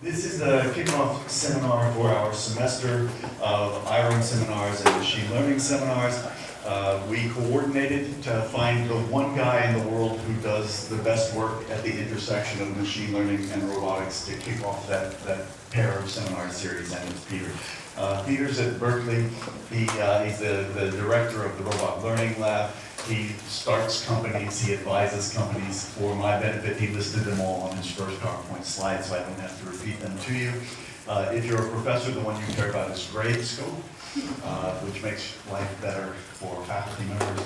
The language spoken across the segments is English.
This is the kickoff seminar for our semester of IRM seminars and machine learning seminars. We coordinated to find the one guy in the world who does the best work at the intersection of machine learning and robotics to kick off that pair of seminar series, and it's Pieter. Pieter's at Berkeley. He's the director of the Robot Learning Lab. He starts companies, he advises companies. For my benefit, he listed them all on his first PowerPoint slide, so I don't have to repeat them to you. If you're a professor, the one you care about is Gradescope, which makes life better for faculty members.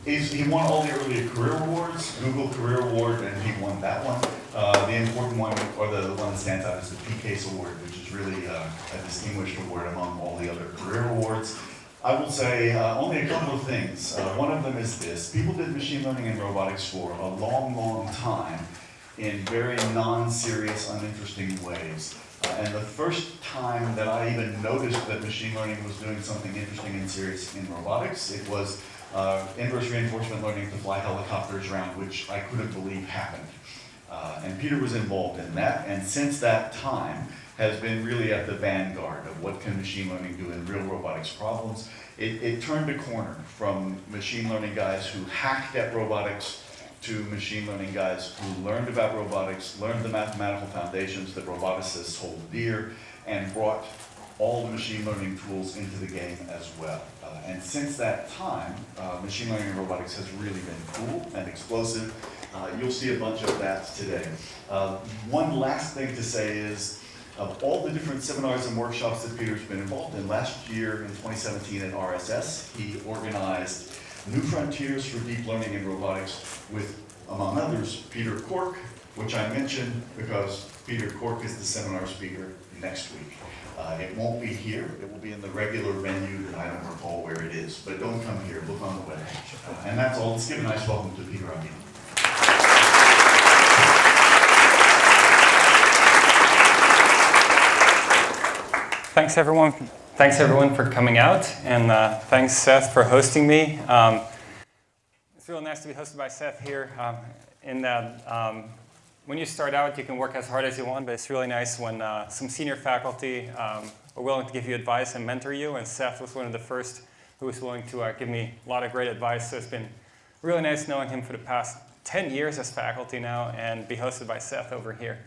He won all the early career awards, Google Career Award, and he won that one. The important one, or the one that stands out, is the PCASE Award, which is really a distinguished award among all the other career awards. I will say only a couple of things. One of them is this. People did machine learning and robotics for a long, long time in very non-serious, uninteresting ways. And the first time that I even noticed that machine learning was doing something interesting and serious in robotics, it was inverse reinforcement learning to fly helicopters around, which I couldn't believe happened. And Pieter was involved in that, and since that time has been really at the vanguard of what can machine learning do in real robotics problems. It turned a corner from machine learning guys who hacked at robotics to machine learning guys who learned about robotics, learned the mathematical foundations that roboticists hold dear, and brought all the machine learning tools into the game as well. And since that time, machine learning and robotics has really been cool and explosive. You'll see a bunch of that today. One last thing to say is, of all the different seminars and workshops that Pieter's been involved in, last year in 2017 at RSS, he organized New Frontiers for Deep Learning in Robotics with, among others, Pieter Corke, which I mentioned because Pieter Corke is the seminar speaker next week. It won't be here. It will be in the regular venue that I don't recall where it is. But don't come here. Look on the webpage. And that's all. Let's give a nice welcome to Pieter Abbeel. Thanks everyone for coming out, and thanks Seth for hosting me. It's really nice to be hosted by Seth here. In that, when you start out, you can work as hard as you want, but it's really nice when some senior faculty are willing to give you advice and mentor you. And Seth was one of the first who was willing to give me a lot of great advice. So it's been really nice knowing him for the past 10 years as faculty now, and be hosted by Seth over here.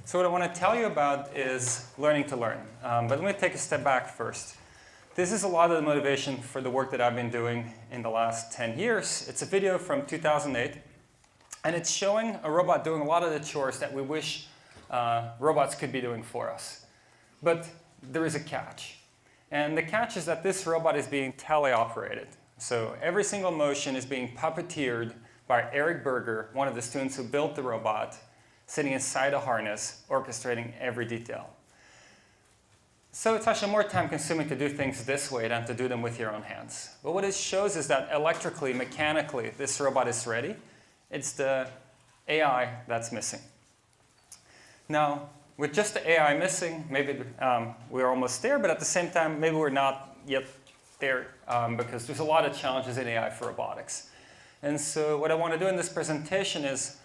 So what I want to tell you about is learning to learn. But let me take a step back first. This is a lot of the motivation for the work that I've been doing in the last 10 years. It's a video from 2008, and it's showing a robot doing a lot of the chores that we wish robots could be doing for us. But there is a catch. And the catch is that this robot is being teleoperated. So every single motion is being puppeteered by Eric Berger, one of the students who built the robot, sitting inside a harness, orchestrating every detail. So it's actually more time consuming to do things this way than to do them with your own hands. But what it shows is that electrically, mechanically, this robot is ready. It's the AI that's missing. Now, with just the AI missing, maybe we're almost there, but at the same time, maybe we're not yet there because there's a lot of challenges in AI for robotics. And so what I want to do in this presentation is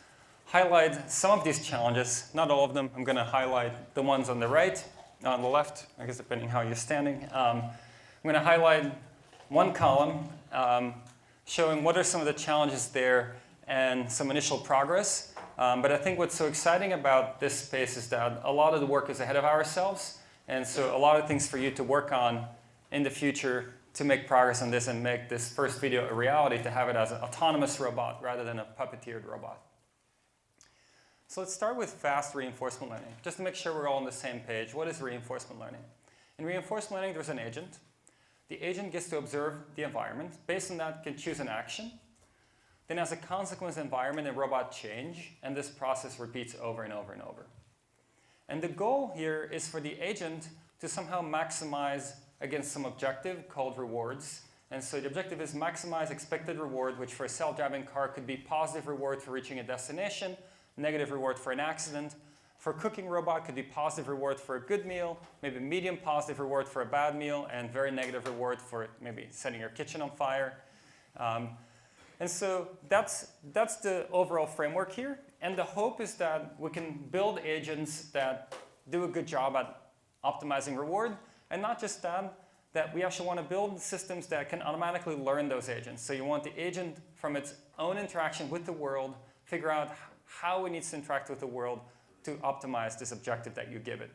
highlight some of these challenges, not all of them. I'm going to highlight the ones on the right, on the left, I guess depending how you're standing. I'm going to highlight one column showing what are some of the challenges there and some initial progress. But I think what's so exciting about this space is that a lot of the work is ahead of ourselves. And so a lot of things for you to work on in the future to make progress on this and make this first video a reality, to have it as an autonomous robot rather than a puppeteered robot. So let's start with fast reinforcement learning, just to make sure we're all on the same page. What is reinforcement learning? In reinforcement learning, there's an agent. The agent gets to observe the environment. Based on that, can choose an action. Then as a consequence, the environment and robot change, and this process repeats over and over and over. And the goal here is for the agent to somehow maximize against some objective called rewards. And so the objective is maximize expected reward, which for a self-driving car could be positive reward for reaching a destination, negative reward for an accident. For a cooking robot, could be positive reward for a good meal, maybe medium positive reward for a bad meal, and very negative reward for maybe setting your kitchen on fire. And so that's the overall framework here. And the hope is that we can build agents that do a good job at optimizing reward. And not just that, that we actually want to build systems that can automatically learn those agents. So you want the agent from its own interaction with the world, figure out how it needs to interact with the world to optimize this objective that you give it.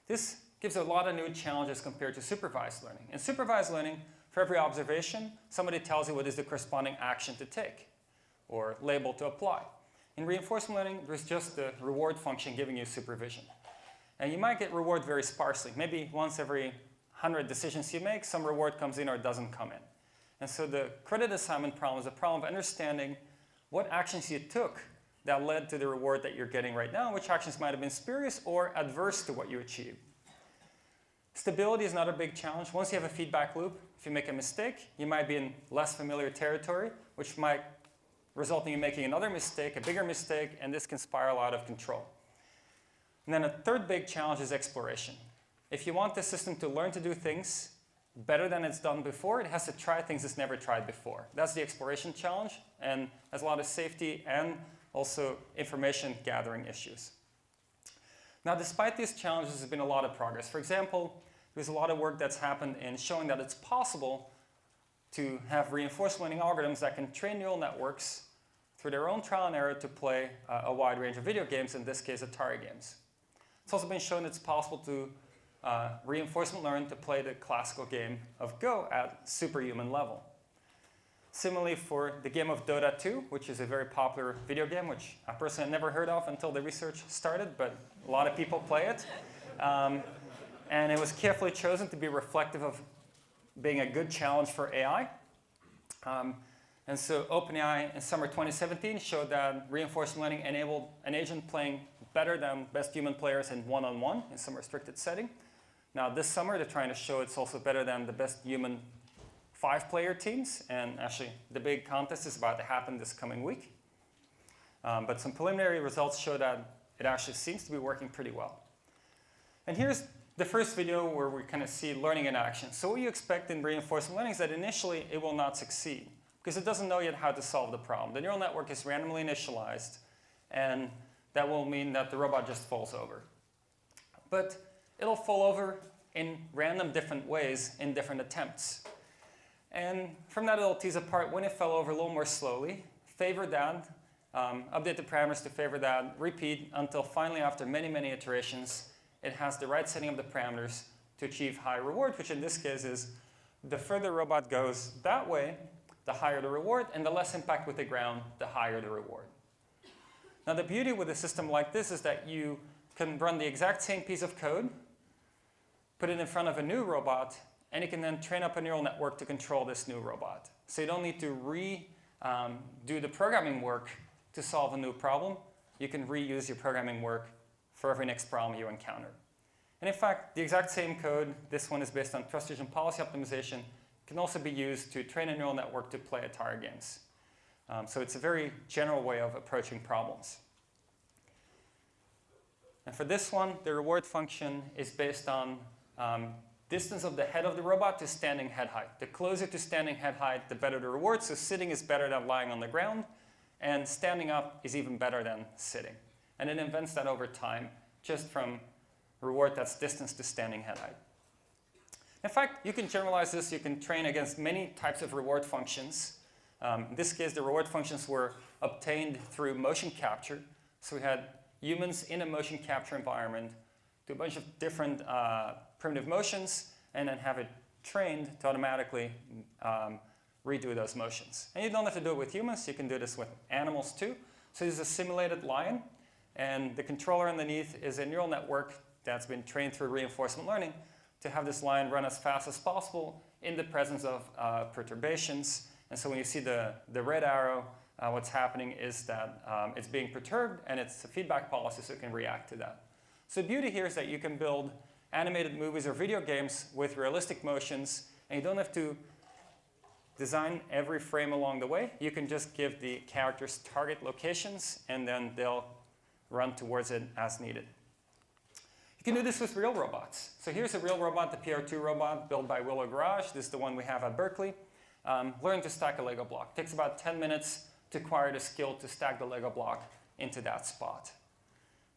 This gives a lot of new challenges compared to supervised learning. In supervised learning, for every observation, somebody tells you what is the corresponding action to take or label to apply. In reinforcement learning, there's just the reward function giving you supervision. And you might get reward very sparsely. Maybe once every 100 decisions you make, some reward comes in or doesn't come in. And so the credit assignment problem is a problem of understanding what actions you took that led to the reward that you're getting right now, which actions might have been spurious or adverse to what you achieved. Stability is not a big challenge. Once you have a feedback loop, if you make a mistake, you might be in less familiar territory, which might result in you making another mistake, a bigger mistake, and this can spiral out of control. And then a third big challenge is exploration. If you want the system to learn to do things better than it's done before, it has to try things it's never tried before. That's the exploration challenge, and has a lot of safety and also information gathering issues. Now, despite these challenges, there's been a lot of progress. For example, there's a lot of work that's happened in showing that it's possible to have reinforcement learning algorithms that can train neural networks through their own trial and error to play a wide range of video games, in this case, Atari games. It's also been shown it's possible to reinforcement learn to play the classical game of Go at superhuman level. Similarly, for the game of Dota 2, which is a very popular video game, which I personally had never heard of until the research started, but a lot of people play it. And it was carefully chosen to be reflective of being a good challenge for AI. And so OpenAI in summer 2017 showed that reinforcement learning enabled an agent playing better than best human players in one-on-one in some restricted setting. Now this summer, they're trying to show it's also better than the best human 5-player teams, and actually the big contest is about to happen this coming week. But some preliminary results show that it actually seems to be working pretty well. And here's the first video where we kind of see learning in action. So what you expect in reinforcement learning is that initially it will not succeed because it doesn't know yet how to solve the problem. The neural network is randomly initialized, and that will mean that the robot just falls over. But it'll fall over in random different ways in different attempts. And from that, it'll tease apart when it fell over a little more slowly, favor that, update the parameters to favor that, repeat until finally, after many, many iterations, it has the right setting of the parameters to achieve high reward, which in this case is the further robot goes that way, the higher the reward, and the less impact with the ground, the higher the reward. Now, the beauty with a system like this is that you can run the exact same piece of code, put it in front of a new robot, and you can then train up a neural network to control this new robot. So you don't need to do the programming work to solve a new problem. You can reuse your programming work for every next problem you encounter. And in fact, the exact same code, this one is based on trust region policy optimization, can also be used to train a neural network to play Atari games. So it's a very general way of approaching problems. And for this one, the reward function is based on distance of the head of the robot to standing head height. The closer to standing head height, the better the reward. So sitting is better than lying on the ground, and standing up is even better than sitting. And it invents that over time, just from reward that's distance to standing head height. In fact, you can generalize this. You can train against many types of reward functions. In this case, the reward functions were obtained through motion capture. So we had humans in a motion capture environment do a bunch of different primitive motions, and then have it trained to automatically redo those motions. And you don't have to do it with humans. You can do this with animals too. So this is a simulated lion, and the controller underneath is a neural network that's been trained through reinforcement learning to have this lion run as fast as possible in the presence of perturbations. And so when you see the red arrow, what's happening is that it's being perturbed, and it's a feedback policy, so it can react to that. So the beauty here is that you can build animated movies or video games with realistic motions, and you don't have to design every frame along the way. You can just give the characters target locations, and then they'll run towards it as needed. You can do this with real robots. So here's a real robot, the PR2 robot built by Willow Garage. This is the one we have at Berkeley. Learning to stack a Lego block. It takes about 10 minutes to acquire the skill to stack the Lego block into that spot.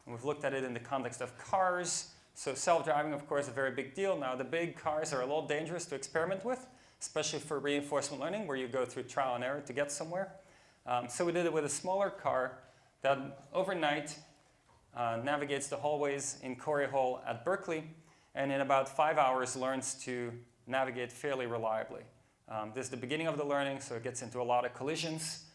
And we've looked at it in the context of cars. So self-driving, of course, is a very big deal. Now, the big cars are a little dangerous to experiment with, especially for reinforcement learning, where you go through trial and error to get somewhere. So we did it with a smaller car that overnight navigates the hallways in Corke Hall at Berkeley, and in about 5 hours learns to navigate fairly reliably. This is the beginning of the learning, so it gets into a lot of collisions.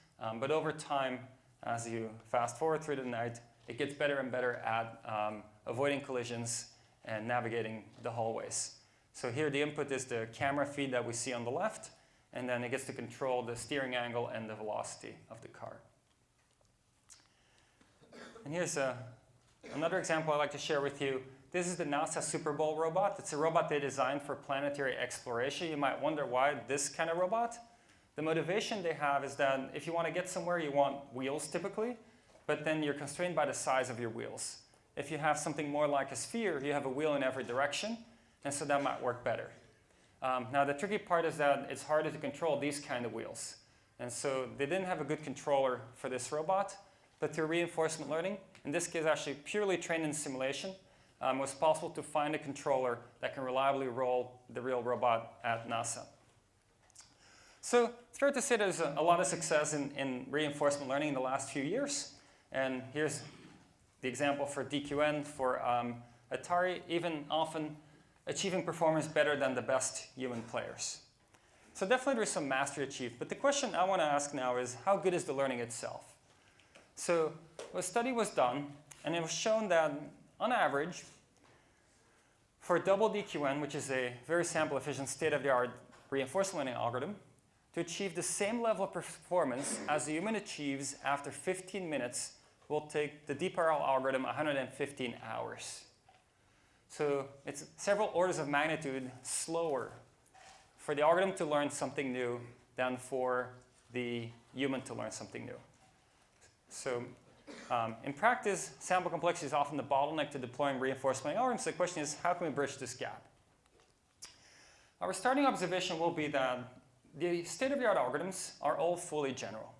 But over time, as you fast forward through the night, it gets better and better at avoiding collisions and navigating the hallways. So here the input is the camera feed that we see on the left, and then it gets to control the steering angle and the velocity of the car. And here's another example I'd like to share with you. This is the NASA Super Bowl robot. It's a robot they designed for planetary exploration. You might wonder why this kind of robot. The motivation they have is that if you want to get somewhere, you want wheels typically, but then you're constrained by the size of your wheels. If you have something more like a sphere, you have a wheel in every direction, and so that might work better. Now, the tricky part is that it's harder to control these kind of wheels. And so they didn't have a good controller for this robot, but through reinforcement learning, in this case actually purely trained in simulation, it was possible to find a controller that can reliably roll the real robot at NASA. So it's fair to say there's a lot of success in reinforcement learning in the last few years. And here's the example for DQN, for Atari, even often achieving performance better than the best human players. So definitely there's some mastery achieved. But the question I want to ask now is, how good is the learning itself? So a study was done, and it was shown that on average, for double DQN, which is a very sample-efficient, state-of-the-art reinforcement learning algorithm, to achieve the same level of performance as the human achieves after 15 minutes will take the DeepRL algorithm 115 hours. So it's several orders of magnitude slower for the algorithm to learn something new than for the human to learn something new. So in practice, sample complexity is often the bottleneck to deploying reinforcement learning algorithms. So the question is, how can we bridge this gap? Our starting observation will be that the state-of-the-art algorithms are all fully general.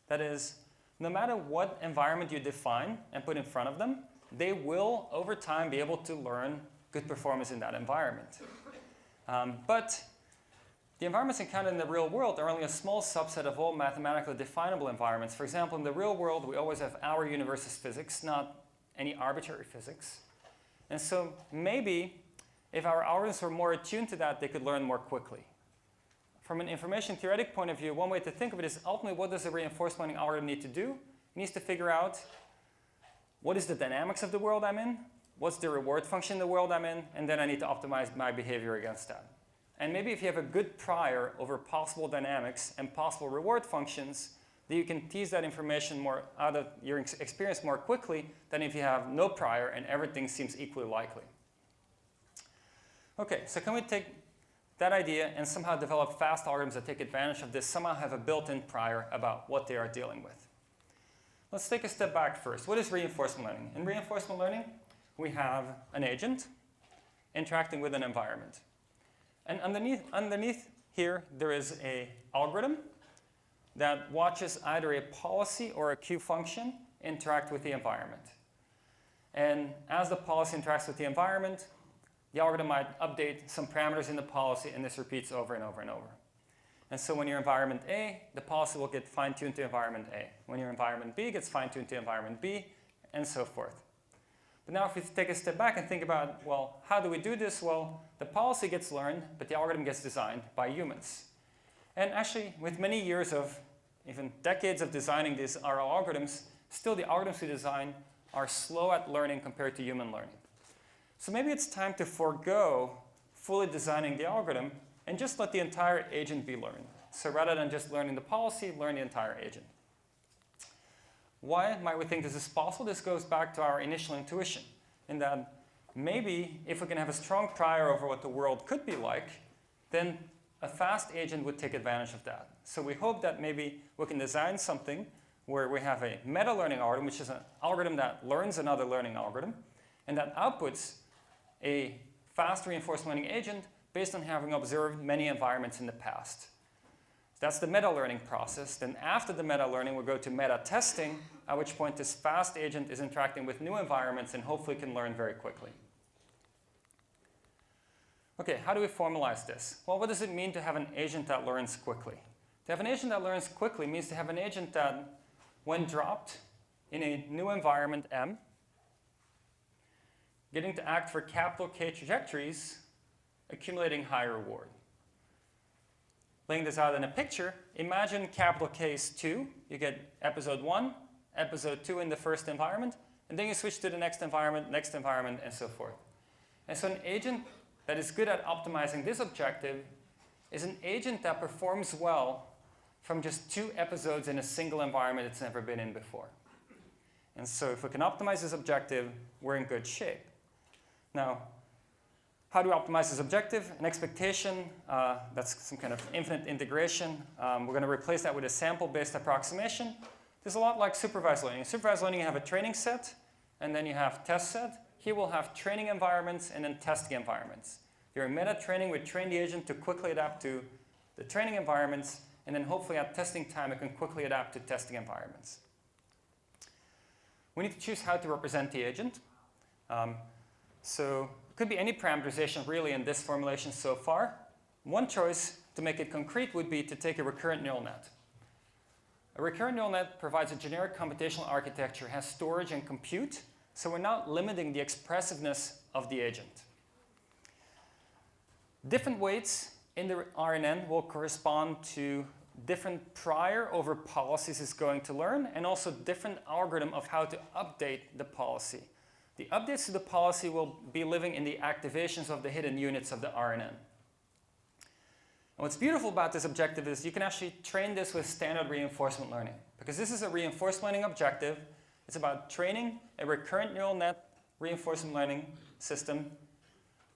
That is, no matter what environment you define and put in front of them, they will, over time, be able to learn good performance in that environment. But the environments encountered in the real world are only a small subset of all mathematically definable environments. For example, in the real world, we always have our universe as physics, not any arbitrary physics. And so maybe if our algorithms were more attuned to that, they could learn more quickly. From an information theoretic point of view, one way to think of it is ultimately what does a reinforcement learning algorithm need to do? It needs to figure out what is the dynamics of the world I'm in, what's the reward function in the world I'm in, and then I need to optimize my behavior against that. And maybe if you have a good prior over possible dynamics and possible reward functions, then you can tease that information more out of your experience more quickly than if you have no prior and everything seems equally likely. Okay, so can we take that idea and somehow develop fast algorithms that take advantage of this, somehow have a built-in prior about what they are dealing with? Let's take a step back first. What is reinforcement learning? In reinforcement learning, we have an agent interacting with an environment. And underneath here, there is an algorithm that watches either a policy or a queue function interact with the environment. And as the policy interacts with the environment, the algorithm might update some parameters in the policy, and this repeats over and over and over. And so when you're environment A, the policy will get fine-tuned to environment A. When you're environment B, it gets fine-tuned to environment B, and so forth. But now if we take a step back and think about, well, how do we do this? Well, the policy gets learned, but the algorithm gets designed by humans. And actually, with many years of, even decades of designing these RL algorithms, still the algorithms we design are slow at learning compared to human learning. So maybe it's time to forego fully designing the algorithm and just let the entire agent be learned. So rather than just learning the policy, learn the entire agent. Why might we think this is possible? This goes back to our initial intuition, in that maybe if we can have a strong prior over what the world could be like, then a fast agent would take advantage of that. So we hope that maybe we can design something where we have a meta-learning algorithm, which is an algorithm that learns another learning algorithm, and that outputs a fast reinforcement learning agent based on having observed many environments in the past. That's the meta-learning process. Then after the meta-learning, we'll go to meta-testing, at which point this fast agent is interacting with new environments and hopefully can learn very quickly. Okay, how do we formalize this? Well, what does it mean to have an agent that learns quickly? To have an agent that learns quickly means to have an agent that, when dropped in a new environment M, getting to act for capital K trajectories, accumulating high reward. Laying this out in a picture, imagine capital K is 2. You get episode 1, episode 2 in the first environment, and then you switch to the next environment, and so forth. And so an agent that is good at optimizing this objective is an agent that performs well from just 2 episodes in a single environment it's never been in before. And so if we can optimize this objective, we're in good shape. Now, how do we optimize this objective? An expectation, that's some kind of infinite integration. We're going to replace that with a sample-based approximation. This is a lot like supervised learning. In supervised learning, you have a training set, and then you have test set. Here we'll have training environments and then testing environments. During meta-training, we train the agent to quickly adapt to the training environments, and then hopefully at testing time, it can quickly adapt to testing environments. We need to choose how to represent the agent. So it could be any parameterization really in this formulation so far. One choice to make it concrete would be to take a recurrent neural net. A recurrent neural net provides a generic computational architecture, has storage and compute, so we're not limiting the expressiveness of the agent. Different weights in the RNN will correspond to different prior over policies it's going to learn, and also different algorithm of how to update the policy. The updates to the policy will be living in the activations of the hidden units of the RNN. And what's beautiful about this objective is you can actually train this with standard reinforcement learning. Because this is a reinforcement learning objective, it's about training a recurrent neural net reinforcement learning system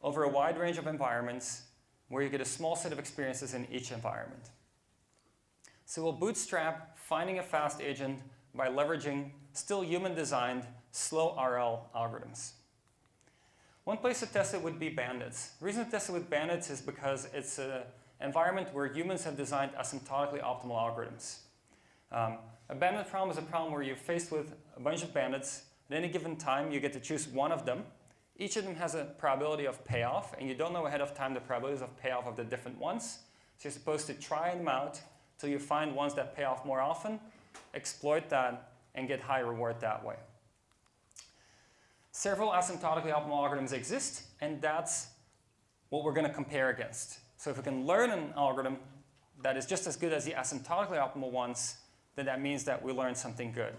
over a wide range of environments where you get a small set of experiences in each environment. So we'll bootstrap finding a fast agent by leveraging still human-designed slow RL algorithms. One place to test it would be bandits. The reason to test it with bandits is because it's an environment where humans have designed asymptotically optimal algorithms. A bandit problem is a problem where you're faced with a bunch of bandits. At any given time, you get to choose one of them. Each of them has a probability of payoff, and you don't know ahead of time the probabilities of payoff of the different ones. So you're supposed to try them out till you find ones that pay off more often, exploit that, and get high reward that way. Several asymptotically optimal algorithms exist, and that's what we're going to compare against. So if we can learn an algorithm that is just as good as the asymptotically optimal ones, then that means that we learned something good.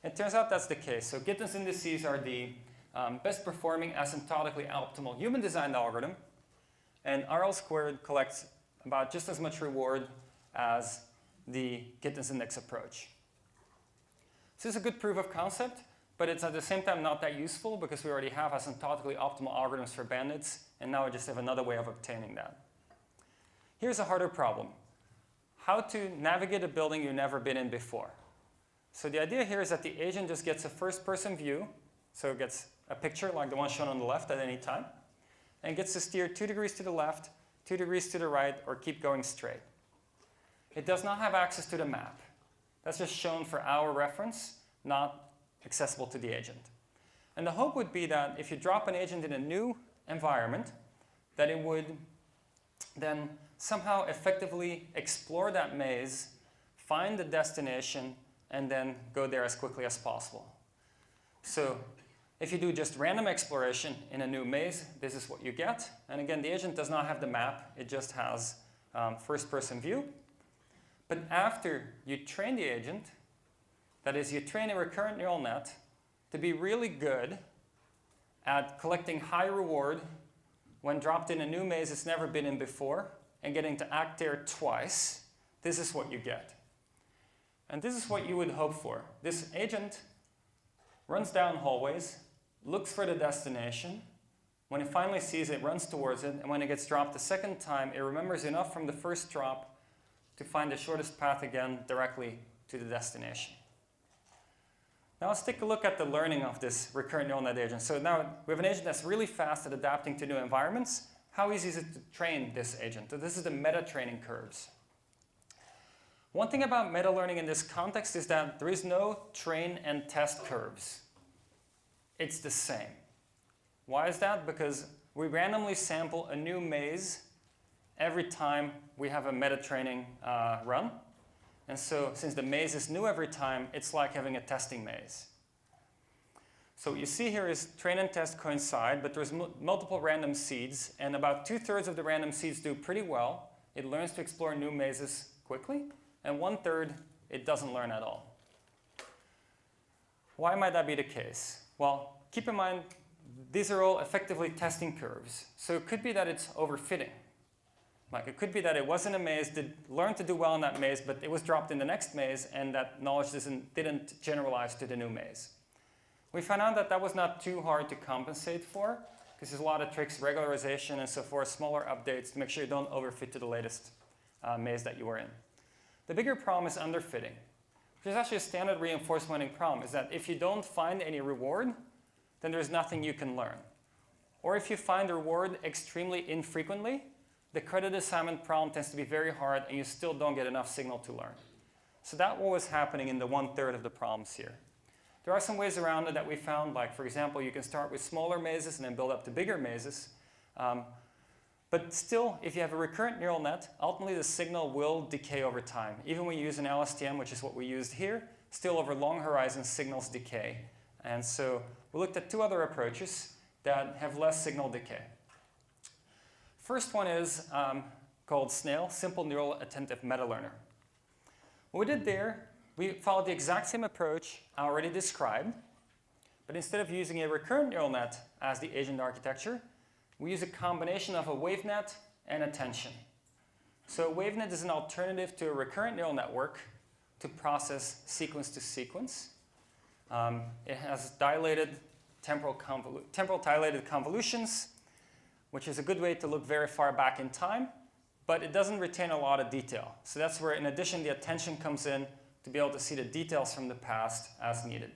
It turns out that's the case. So Gittins indices are the best performing asymptotically optimal human-designed algorithm, and RL squared collects about just as much reward as the Gittins index approach. So this is a good proof of concept, but it's at the same time not that useful because we already have asymptotically optimal algorithms for bandits, and now we just have another way of obtaining that. Here's a harder problem. How to navigate a building you've never been in before. So the idea here is that the agent just gets a first-person view, so it gets a picture like the one shown on the left at any time, and gets to steer 2 degrees to the left, 2 degrees to the right, or keep going straight. It does not have access to the map. That's just shown for our reference, not accessible to the agent. And the hope would be that if you drop an agent in a new environment, that it would then somehow effectively explore that maze, find the destination, and then go there as quickly as possible. So if you do just random exploration in a new maze, this is what you get. And again, the agent does not have the map. It just has first-person view. But after you train the agent, that is, you train a recurrent neural net to be really good at collecting high reward when dropped in a new maze it's never been in before and getting to act there twice, this is what you get. And this is what you would hope for. This agent runs down hallways, looks for the destination. When it finally sees it, runs towards it, and when it gets dropped the second time, it remembers enough from the first drop to find the shortest path again directly to the destination. Now let's take a look at the learning of this recurrent neural net agent. So now we have an agent that's really fast at adapting to new environments. How easy is it to train this agent? So this is the meta-training curves. One thing about meta-learning in this context is that there is no train and test curves. It's the same. Why is that? Because we randomly sample a new maze every time we have a meta-training run. And so since the maze is new every time, it's like having a testing maze. So what you see here is train and test coincide, but there's multiple random seeds, and about 2/3 of the random seeds do pretty well. It learns to explore new mazes quickly, and 1/3 it doesn't learn at all. Why might that be the case? Well, keep in mind, these are all effectively testing curves. So it could be that it's overfitting. Like it could be that it was in a maze, learned to do well in that maze, but it was dropped in the next maze, and that knowledge didn't generalize to the new maze. We found out that that was not too hard to compensate for, because there's a lot of tricks, regularization and so forth, smaller updates to make sure you don't overfit to the latest maze that you were in. The bigger problem is underfitting, which is actually a standard reinforcement learning problem, is that if you don't find any reward, then there's nothing you can learn. Or if you find the reward extremely infrequently, the credit assignment problem tends to be very hard and you still don't get enough signal to learn. So that's what was happening in the 1/3 of the problems here. There are some ways around it that we found, like for example, you can start with smaller mazes and then build up to bigger mazes. But still, if you have a recurrent neural net, ultimately the signal will decay over time. Even when you use an LSTM, which is what we used here, still over long horizons, signals decay. And so we looked at 2 other approaches that have less signal decay. First one is called Snail, Simple Neural Attentive Meta-Learner. What we did there, we followed the exact same approach I already described, but instead of using a recurrent neural net as the agent architecture, we use a combination of a wavenet and attention. So a wavenet is an alternative to a recurrent neural network to process sequence to sequence. It has dilated temporal dilated convolutions, which is a good way to look very far back in time, but it doesn't retain a lot of detail. So that's where, in addition, the attention comes in to be able to see the details from the past as needed.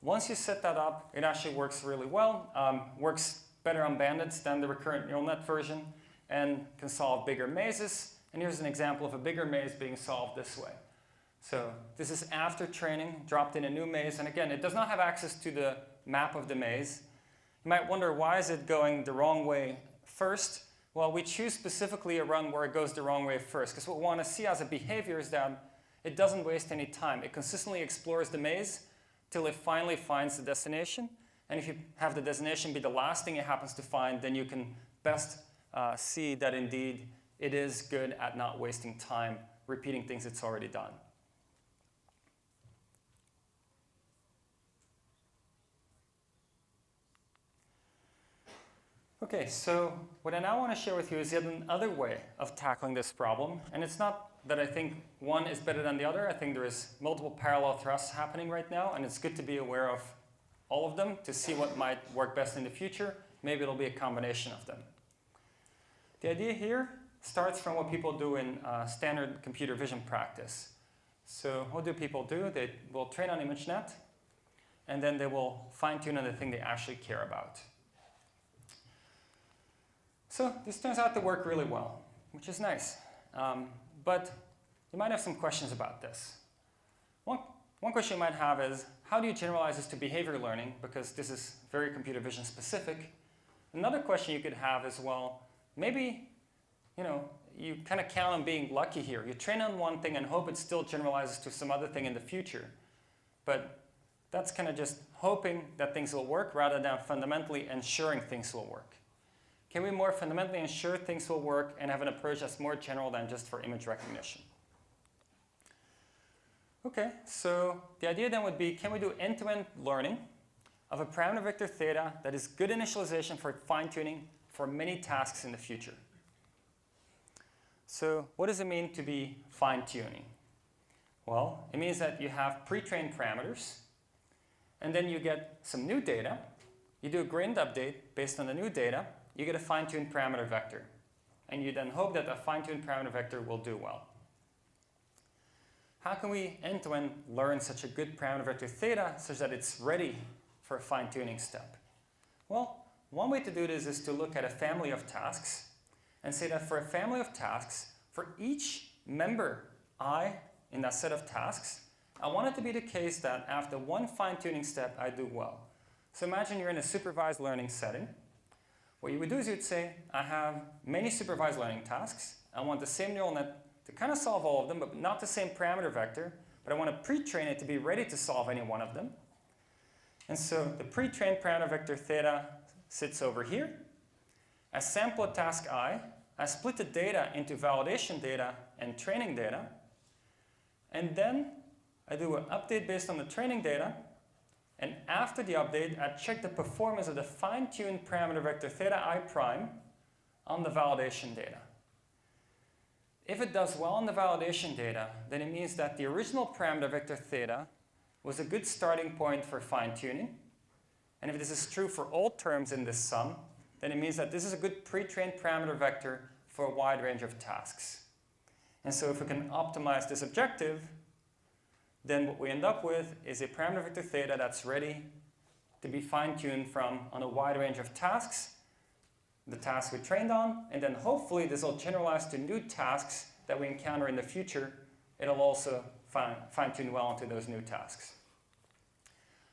Once you set that up, it actually works really well, works better on bandits than the recurrent neural net version, and can solve bigger mazes. And here's an example of a bigger maze being solved this way. So this is after training, dropped in a new maze, and again, it does not have access to the map of the maze. You might wonder, why is it going the wrong way first? Well, we choose specifically a run where it goes the wrong way first, because what we want to see as a behavior is that it doesn't waste any time. It consistently explores the maze till it finally finds the destination. And if you have the destination be the last thing it happens to find, then you can best see that indeed it is good at not wasting time repeating things it's already done. Okay, so what I now want to share with you is yet another way of tackling this problem. And it's not that I think one is better than the other. I think there is multiple parallel thrusts happening right now, and it's good to be aware of all of them to see what might work best in the future. Maybe it'll be a combination of them. The idea here starts from what people do in standard computer vision practice. So what do people do? They will train on ImageNet, and then they will fine-tune on the thing they actually care about. So this turns out to work really well, which is nice. But you might have some questions about this. One question you might have is, how do you generalize this to behavior learning? Because this is very computer vision specific. Another question you could have is, well, maybe you kind of count on being lucky here. You train on one thing and hope it still generalizes to some other thing in the future. But that's kind of just hoping that things will work rather than fundamentally ensuring things will work. Can we more fundamentally ensure things will work and have an approach that's more general than just for image recognition? Okay, so the idea then would be, can we do end-to-end learning of a parameter vector theta that is good initialization for fine-tuning for many tasks in the future? So what does it mean to be fine-tuning? Well, it means that you have pre-trained parameters, and then you get some new data. You do a gradient update based on the new data. You get a fine-tuned parameter vector. And you then hope that a fine-tuned parameter vector will do well. How can we end-to-end learn such a good parameter vector theta such that it's ready for a fine-tuning step? Well, one way to do this is to look at a family of tasks and say that for a family of tasks, for each member I in that set of tasks, I want it to be the case that after one fine-tuning step, I do well. So imagine you're in a supervised learning setting. What you would do is you'd say, I have many supervised learning tasks. I want the same neural net to kind of solve all of them, but not the same parameter vector. But I want to pre-train it to be ready to solve any one of them. And so the pre-trained parameter vector theta sits over here. I sample a task I split the data into validation data and training data. And then I do an update based on the training data. And after the update, I check the performance of the fine-tuned parameter vector theta I prime on the validation data. If it does well on the validation data, then it means that the original parameter vector theta was a good starting point for fine-tuning. And if this is true for all terms in this sum, then it means that this is a good pre-trained parameter vector for a wide range of tasks. And so if we can optimize this objective, then what we end up with is a parameter vector theta that's ready to be fine-tuned from on a wide range of tasks, the tasks we trained on, and then hopefully this will generalize to new tasks that we encounter in the future. It'll also fine-tune well into those new tasks.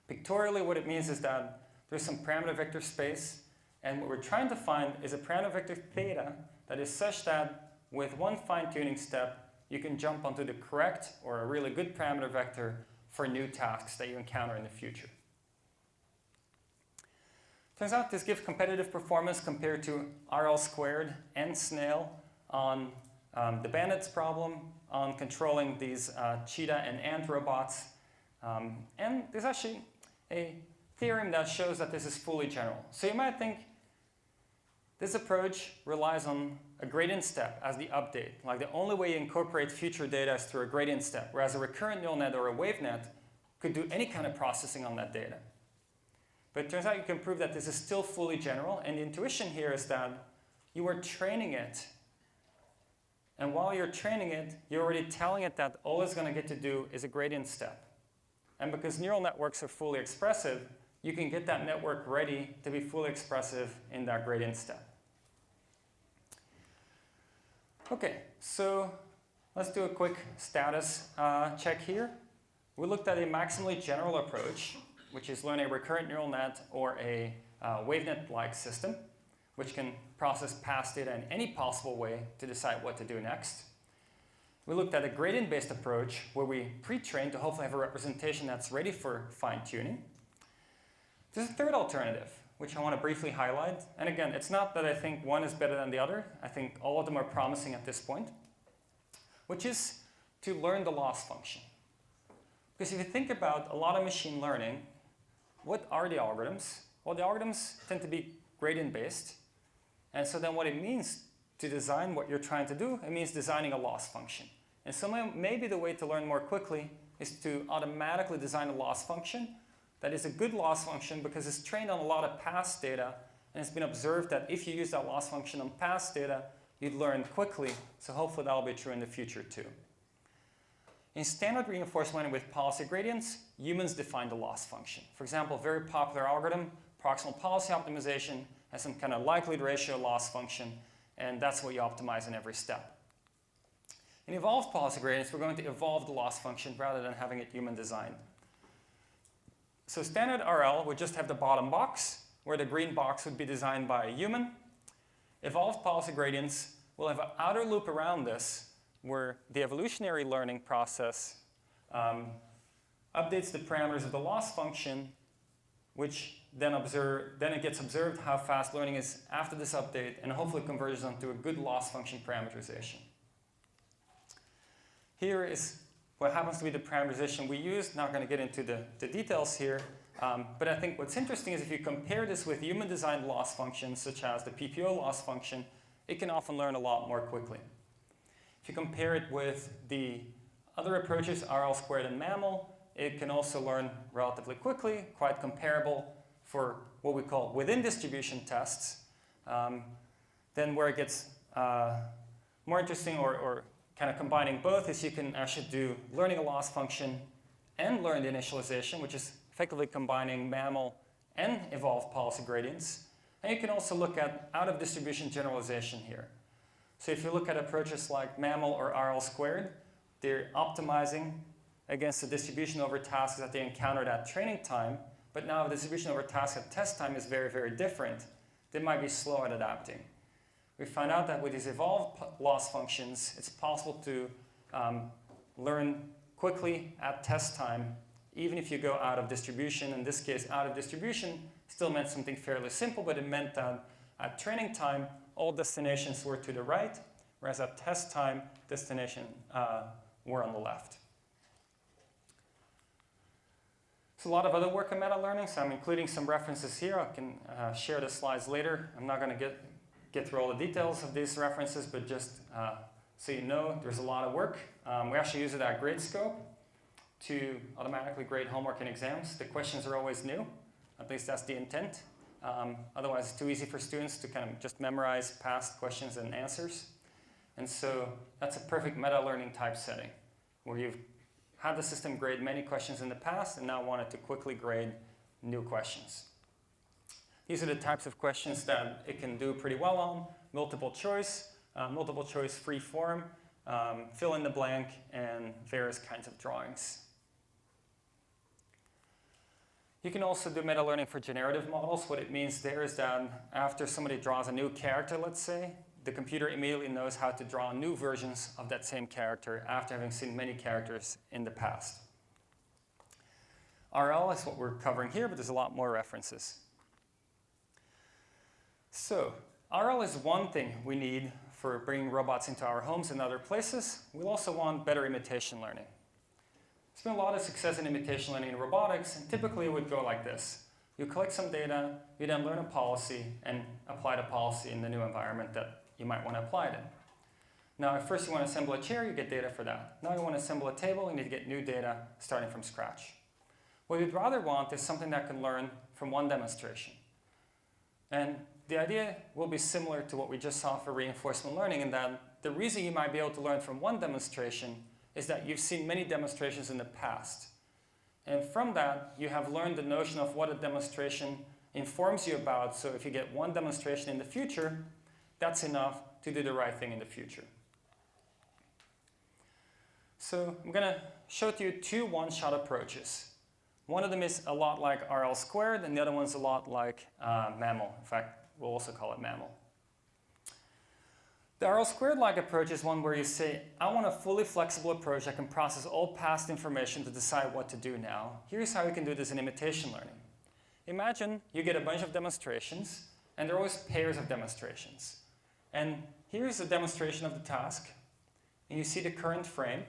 Pictorially, what it means is that there's some parameter vector space, and what we're trying to find is a parameter vector theta that is such that with one fine-tuning step, you can jump onto the correct or a really good parameter vector for new tasks that you encounter in the future. Turns out this gives competitive performance compared to RL squared and Snail on the bandits problem, on controlling these cheetah and ant robots. And there's actually a theorem that shows that this is fully general. So you might think this approach relies on a gradient step as the update. Like the only way you incorporate future data is through a gradient step, whereas a recurrent neural net or a wave net could do any kind of processing on that data. But it turns out you can prove that this is still fully general, and the intuition here is that you are training it. And while you're training it, you're already telling it that all it's going to get to do is a gradient step. And because neural networks are fully expressive, you can get that network ready to be fully expressive in that gradient step. OK, so let's do a quick status check here. We looked at a maximally general approach, which is learn a recurrent neural net or a wavenet-like system, which can process past data in any possible way to decide what to do next. We looked at a gradient-based approach where we pre-train to hopefully have a representation that's ready for fine-tuning. There's a third alternative, which I want to briefly highlight. And again, it's not that I think one is better than the other. I think all of them are promising at this point, which is to learn the loss function. Because if you think about a lot of machine learning, what are the algorithms? Well, the algorithms tend to be gradient-based. And so then what it means to design what you're trying to do, it means designing a loss function. And so maybe the way to learn more quickly is to automatically design a loss function that is a good loss function because it's trained on a lot of past data, and it's been observed that if you use that loss function on past data, you'd learn quickly. So hopefully that'll be true in the future too. In standard reinforcement learning with policy gradients, humans define the loss function. For example, a very popular algorithm, proximal policy optimization, has some kind of likelihood ratio loss function, and that's what you optimize in every step. In evolved policy gradients, we're going to evolve the loss function rather than having it human designed. So standard RL would just have the bottom box, where the green box would be designed by a human. Evolved policy gradients will have an outer loop around this, where the evolutionary learning process updates the parameters of the loss function, which then it gets observed how fast learning is after this update, and hopefully converges onto a good loss function parameterization. Here is what happens to be the parameterization we use. Not going to get into the details here, but I think what's interesting is if you compare this with human-designed loss functions, such as the PPO loss function, it can often learn a lot more quickly. If you compare it with the other approaches, RL squared and mammal, it can also learn relatively quickly, quite comparable for what we call within distribution tests. Then where it gets more interesting or kind of combining both is you can actually do learning a loss function and learn the initialization, which is effectively combining mammal and evolved policy gradients. And you can also look at out-of-distribution generalization here. So if you look at approaches like mammal or RL squared, They're optimizing against the distribution over tasks that they encountered at training time, but now the distribution over tasks at test time is very, very different. They might be slow at adapting. We found out that with these evolved loss functions, it's possible to learn quickly at test time, even if you go out of distribution. In this case, out of distribution still meant something fairly simple, but it meant that at training time, all destinations were to the right, whereas at test time, destinations were on the left. So a lot of other work in meta-learning, so I'm including some references here. I can share the slides later. I'm not going to get through all the details of these references, but just so you know, there's a lot of work. We actually use it at Gradescope to automatically grade homework and exams. The questions are always new. At least that's the intent. Otherwise, it's too easy for students to kind of just memorize past questions and answers. And so that's a perfect meta-learning type setting, where you've had the system grade many questions in the past and now want it to quickly grade new questions. These are the types of questions that it can do pretty well on: multiple choice free form, fill in the blank, and various kinds of drawings. You can also do meta-learning for generative models. What it means there is that after somebody draws a new character, let's say, the computer immediately knows how to draw new versions of that same character after having seen many characters in the past. RL is what we're covering here, but there's a lot more references. So RL is one thing we need for bringing robots into our homes and other places. We'll also want better imitation learning. There's been a lot of success in imitation learning in robotics, and typically it would go like this. You collect some data, you then learn a policy, and apply the policy in the new environment that you might want to apply it in. Now, if first you want to assemble a chair, you get data for that. Now you want to assemble a table, you need to get new data starting from scratch. What you'd rather want is something that can learn from one demonstration. And the idea will be similar to what we just saw for reinforcement learning, in that the reason you might be able to learn from one demonstration is that you've seen many demonstrations in the past. And from that, you have learned the notion of what a demonstration informs you about. So if you get one demonstration in the future, that's enough to do the right thing in the future. So I'm going to show to you two one-shot approaches. One of them is a lot like RL squared, and the other one's a lot like MAML. In fact, we'll also call it MAML. The RL squared-like approach is one where you say, I want a fully flexible approach that can process all past information to decide what to do now. Here's how you can do this in imitation learning. Imagine you get a bunch of demonstrations, and there are always pairs of demonstrations. And here's a demonstration of the task, and you see the current frame.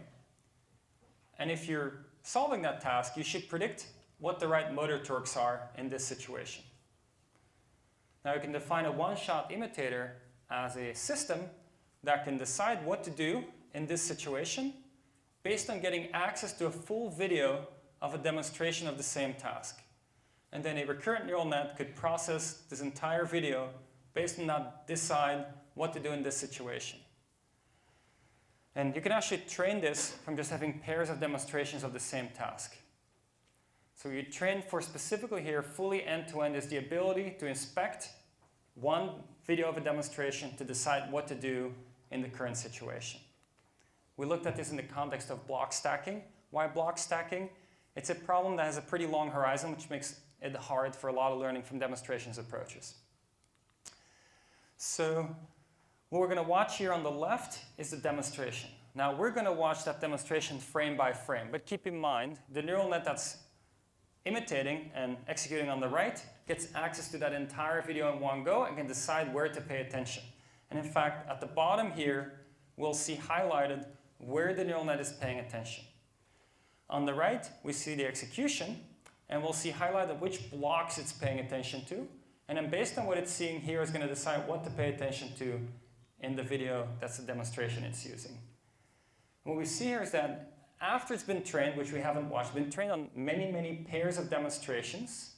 And if you're solving that task, you should predict what the right motor torques are in this situation. Now you can define a one-shot imitator as a system that can decide what to do in this situation based on getting access to a full video of a demonstration of the same task. And then a recurrent neural net could process this entire video based on that, decide what to do in this situation. And you can actually train this from just having pairs of demonstrations of the same task. So you train for specifically here, fully end-to-end is the ability to inspect one video of a demonstration to decide what to do in the current situation. We looked at this in the context of block stacking. Why block stacking? It's a problem that has a pretty long horizon, which makes it hard for a lot of learning from demonstrations approaches. So what we're going to watch here on the left is the demonstration. Now we're going to watch that demonstration frame by frame, but keep in mind the neural net that's imitating and executing on the right gets access to that entire video in one go and can decide where to pay attention. And in fact, at the bottom here, we'll see highlighted where the neural net is paying attention. On the right, we see the execution, and we'll see highlighted which blocks it's paying attention to. And then based on what it's seeing here, it's going to decide what to pay attention to in the video that's the demonstration it's using. What we see here is that after it's been trained, which we haven't watched, been trained on many, many pairs of demonstrations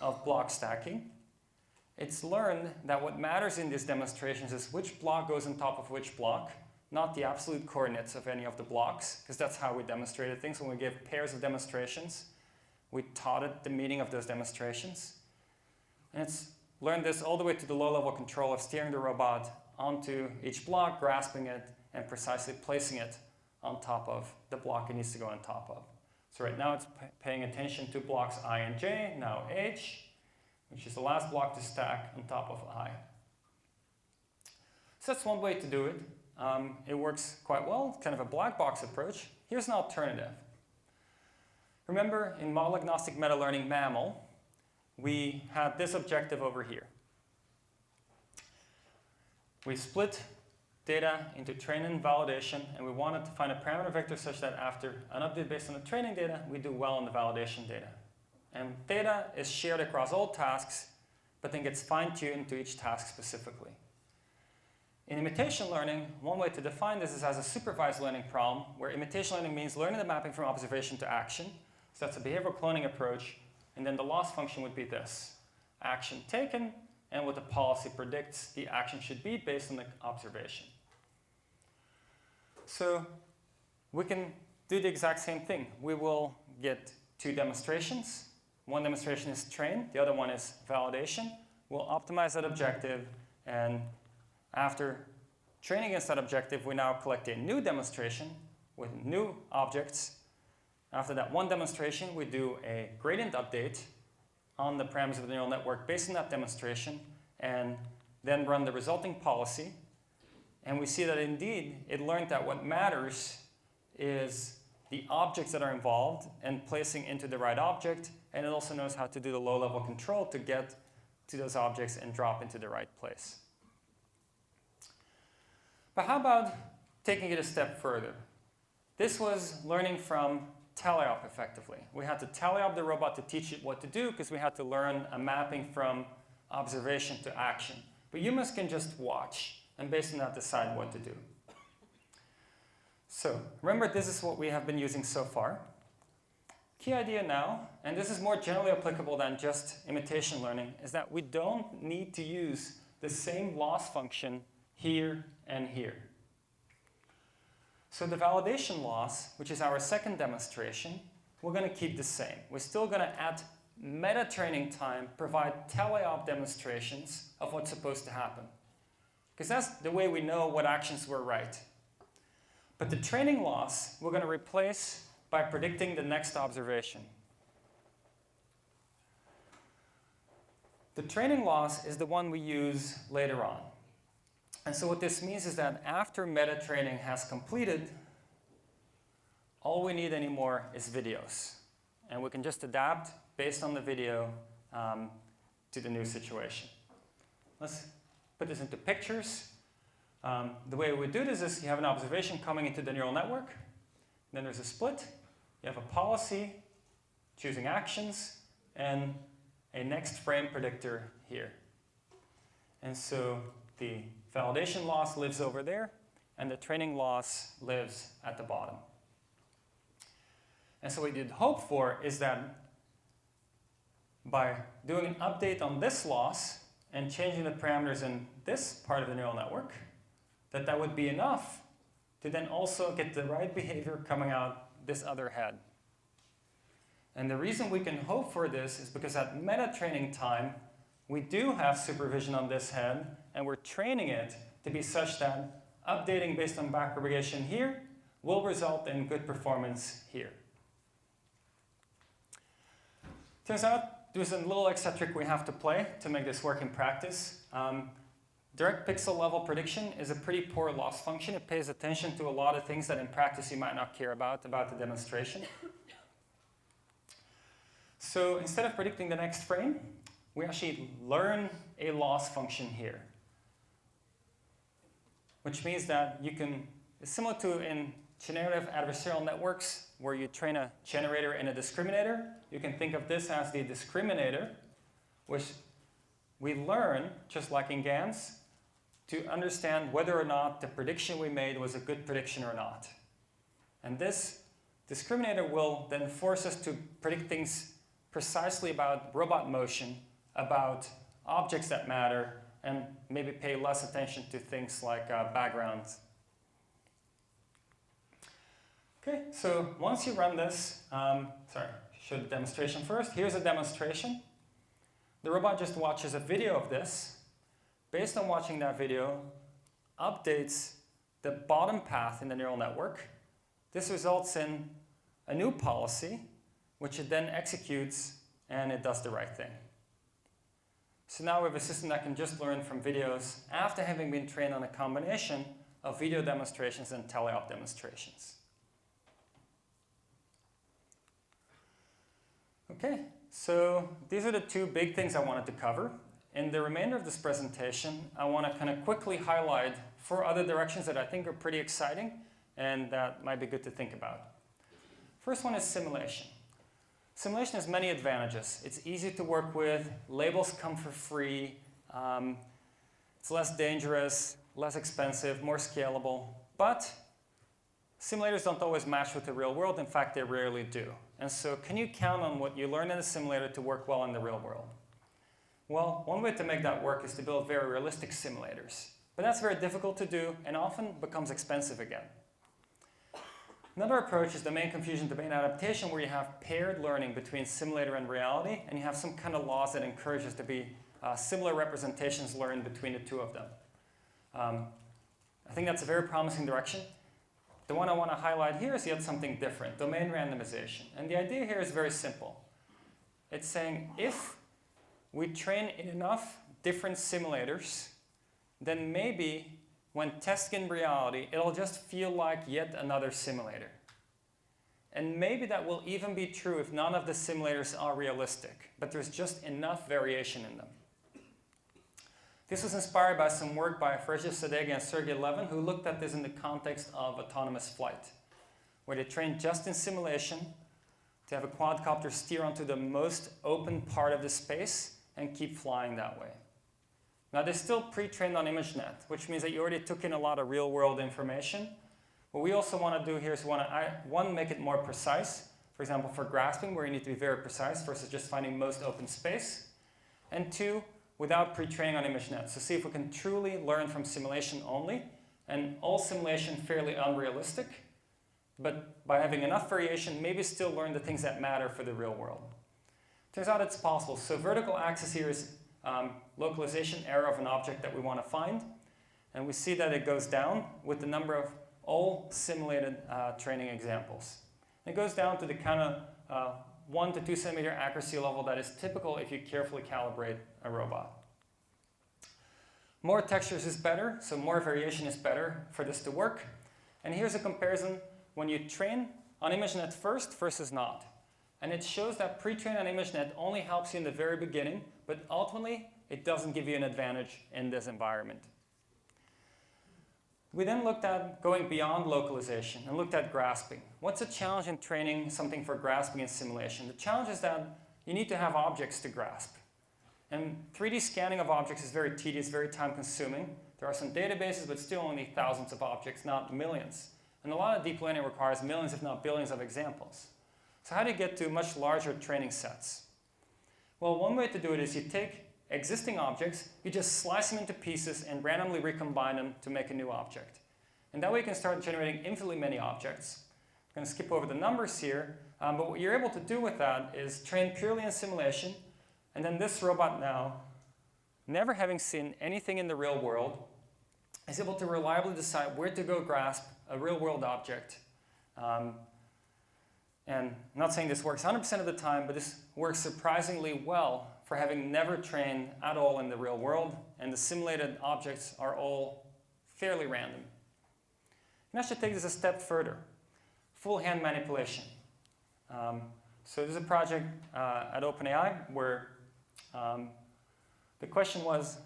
of block stacking, it's learned that what matters in these demonstrations is which block goes on top of which block, not the absolute coordinates of any of the blocks, because that's how we demonstrated things. When we gave pairs of demonstrations, we taught it the meaning of those demonstrations. And it's learned this all the way to the low-level control of steering the robot onto each block, grasping it, and precisely placing it on top of the block it needs to go on top of. So right now it's paying attention to blocks I and j, now h, which is the last block to stack on top of I. So that's one way to do it. It works quite well, kind of a black box approach. Here's an alternative. Remember, in model-agnostic meta-learning MAML, we had this objective over here. We split data into training and validation, and we wanted to find a parameter vector such that after an update based on the training data, we do well on the validation data. And data is shared across all tasks, but then gets fine-tuned to each task specifically. In imitation learning, one way to define this is as a supervised learning problem, where imitation learning means learning the mapping from observation to action. So that's a behavioral cloning approach. And then the loss function would be this: action taken, and what the policy predicts the action should be based on the observation. So we can do the exact same thing. We will get two demonstrations. One demonstration is train, the other one is validation. We'll optimize that objective, and after training against that objective, we now collect a new demonstration with new objects. After that one demonstration, we do a gradient update on the parameters of the neural network based on that demonstration, and then run the resulting policy. And we see that indeed, it learned that what matters is the objects that are involved and placing into the right object, and it also knows how to do the low-level control to get to those objects and drop into the right place. But how about taking it a step further? This was learning from tally-up effectively. We had to tally up the robot to teach it what to do because we had to learn a mapping from observation to action. But humans can just watch and based on that decide what to do. So remember, this is what we have been using so far. Key idea now, and this is more generally applicable than just imitation learning, is that we don't need to use the same loss function here and here. So the validation loss, which is our second demonstration, we're going to keep the same. We're still going to add meta-training time, provide tally-op demonstrations of what's supposed to happen. Because that's the way we know what actions were right. But the training loss, we're going to replace by predicting the next observation. The training loss is the one we use later on. And so what this means is that after meta-training has completed, all we need anymore is videos. And we can just adapt based on the video to the new situation. Let's put this into pictures. The way we do this is you have an observation coming into the neural network. Then there's a split. You have a policy, choosing actions, and a next frame predictor here. And so the validation loss lives over there, and the training loss lives at the bottom. And so what we did hope for is that by doing an update on this loss and changing the parameters in this part of the neural network, that would be enough to then also get the right behavior coming out this other head. And the reason we can hope for this is because at meta-training time, we do have supervision on this head, and we're training it to be such that updating based on backpropagation here will result in good performance here. Turns out there's a little extra trick we have to play to make this work in practice. Direct pixel level prediction is a pretty poor loss function. It pays attention to a lot of things that in practice you might not care about the demonstration. So instead of predicting the next frame, we actually learn a loss function here. Which means that you can, it's similar to in generative adversarial networks where you train a generator and a discriminator. You can think of this as the discriminator, which we learn, just like in GANs, to understand whether or not the prediction we made was a good prediction or not. And this discriminator will then force us to predict things precisely about robot motion, about objects that matter, and maybe pay less attention to things like backgrounds. Okay, so once you run this, show the demonstration first. Here's a demonstration. The robot just watches a video of this. Based on watching that video, updates the bottom path in the neural network, this results in a new policy, which it then executes, and it does the right thing. So now we have a system that can just learn from videos after having been trained on a combination of video demonstrations and teleop demonstrations. Okay, so these are the two big things I wanted to cover. In the remainder of this presentation, I want to kind of quickly highlight 4 other directions that I think are pretty exciting and that might be good to think about. First one is simulation. Simulation has many advantages. It's easy to work with, labels come for free, it's less dangerous, less expensive, more scalable, but simulators don't always match with the real world. In fact, they rarely do. And so can you count on what you learn in a simulator to work well in the real world? Well, one way to make that work is to build very realistic simulators. But that's very difficult to do and often becomes expensive again. Another approach is domain confusion, domain adaptation, where you have paired learning between simulator and reality, and you have some kind of laws that encourage us to be similar representations learned between the two of them. I think that's a very promising direction. The one I want to highlight here is yet something different, domain randomization. And the idea here is very simple. It's saying if we train in enough different simulators, then maybe when testing in reality, it'll just feel like yet another simulator. And maybe that will even be true if none of the simulators are realistic, but there's just enough variation in them. This was inspired by some work by Frezja Sadeghi and Sergey Levin, who looked at this in the context of autonomous flight, where they trained just in simulation to have a quadcopter steer onto the most open part of the space and keep flying that way. Now, they're still pre-trained on ImageNet, which means that you already took in a lot of real-world information. What we also want to do here is one, make it more precise. For example, for grasping, where you need to be very precise versus just finding most open space. And 2, without pre-training on ImageNet. So see if we can truly learn from simulation only, and all simulation fairly unrealistic, but by having enough variation, maybe still learn the things that matter for the real world. Turns out it's possible. So vertical axis here is localization error of an object that we want to find. And we see that it goes down with the number of all simulated training examples. It goes down to the kind of 1 to 2 centimeter accuracy level that is typical if you carefully calibrate a robot. More textures is better, so more variation is better for this to work. And here's a comparison when you train on ImageNet first versus not. And it shows that pre-train on ImageNet only helps you in the very beginning, but ultimately it doesn't give you an advantage in this environment. We then looked at going beyond localization and looked at grasping. What's the challenge in training something for grasping in simulation? The challenge is that you need to have objects to grasp. And 3D scanning of objects is very tedious, very time-consuming. There are some databases, but still only thousands of objects, not millions. And a lot of deep learning requires millions, if not billions, of examples. So how do you get to much larger training sets? Well, one way to do it is you take existing objects, you just slice them into pieces and randomly recombine them to make a new object. And that way you can start generating infinitely many objects. I'm going to skip over the numbers here, but what you're able to do with that is train purely in simulation, and then this robot now, never having seen anything in the real world, is able to reliably decide where to go grasp a real-world object. And I'm not saying this works 100% of the time, but this works surprisingly well for having never trained at all in the real world, and the simulated objects are all fairly random. And I should take this a step further. Full hand manipulation. So there's a project at OpenAI where the question was,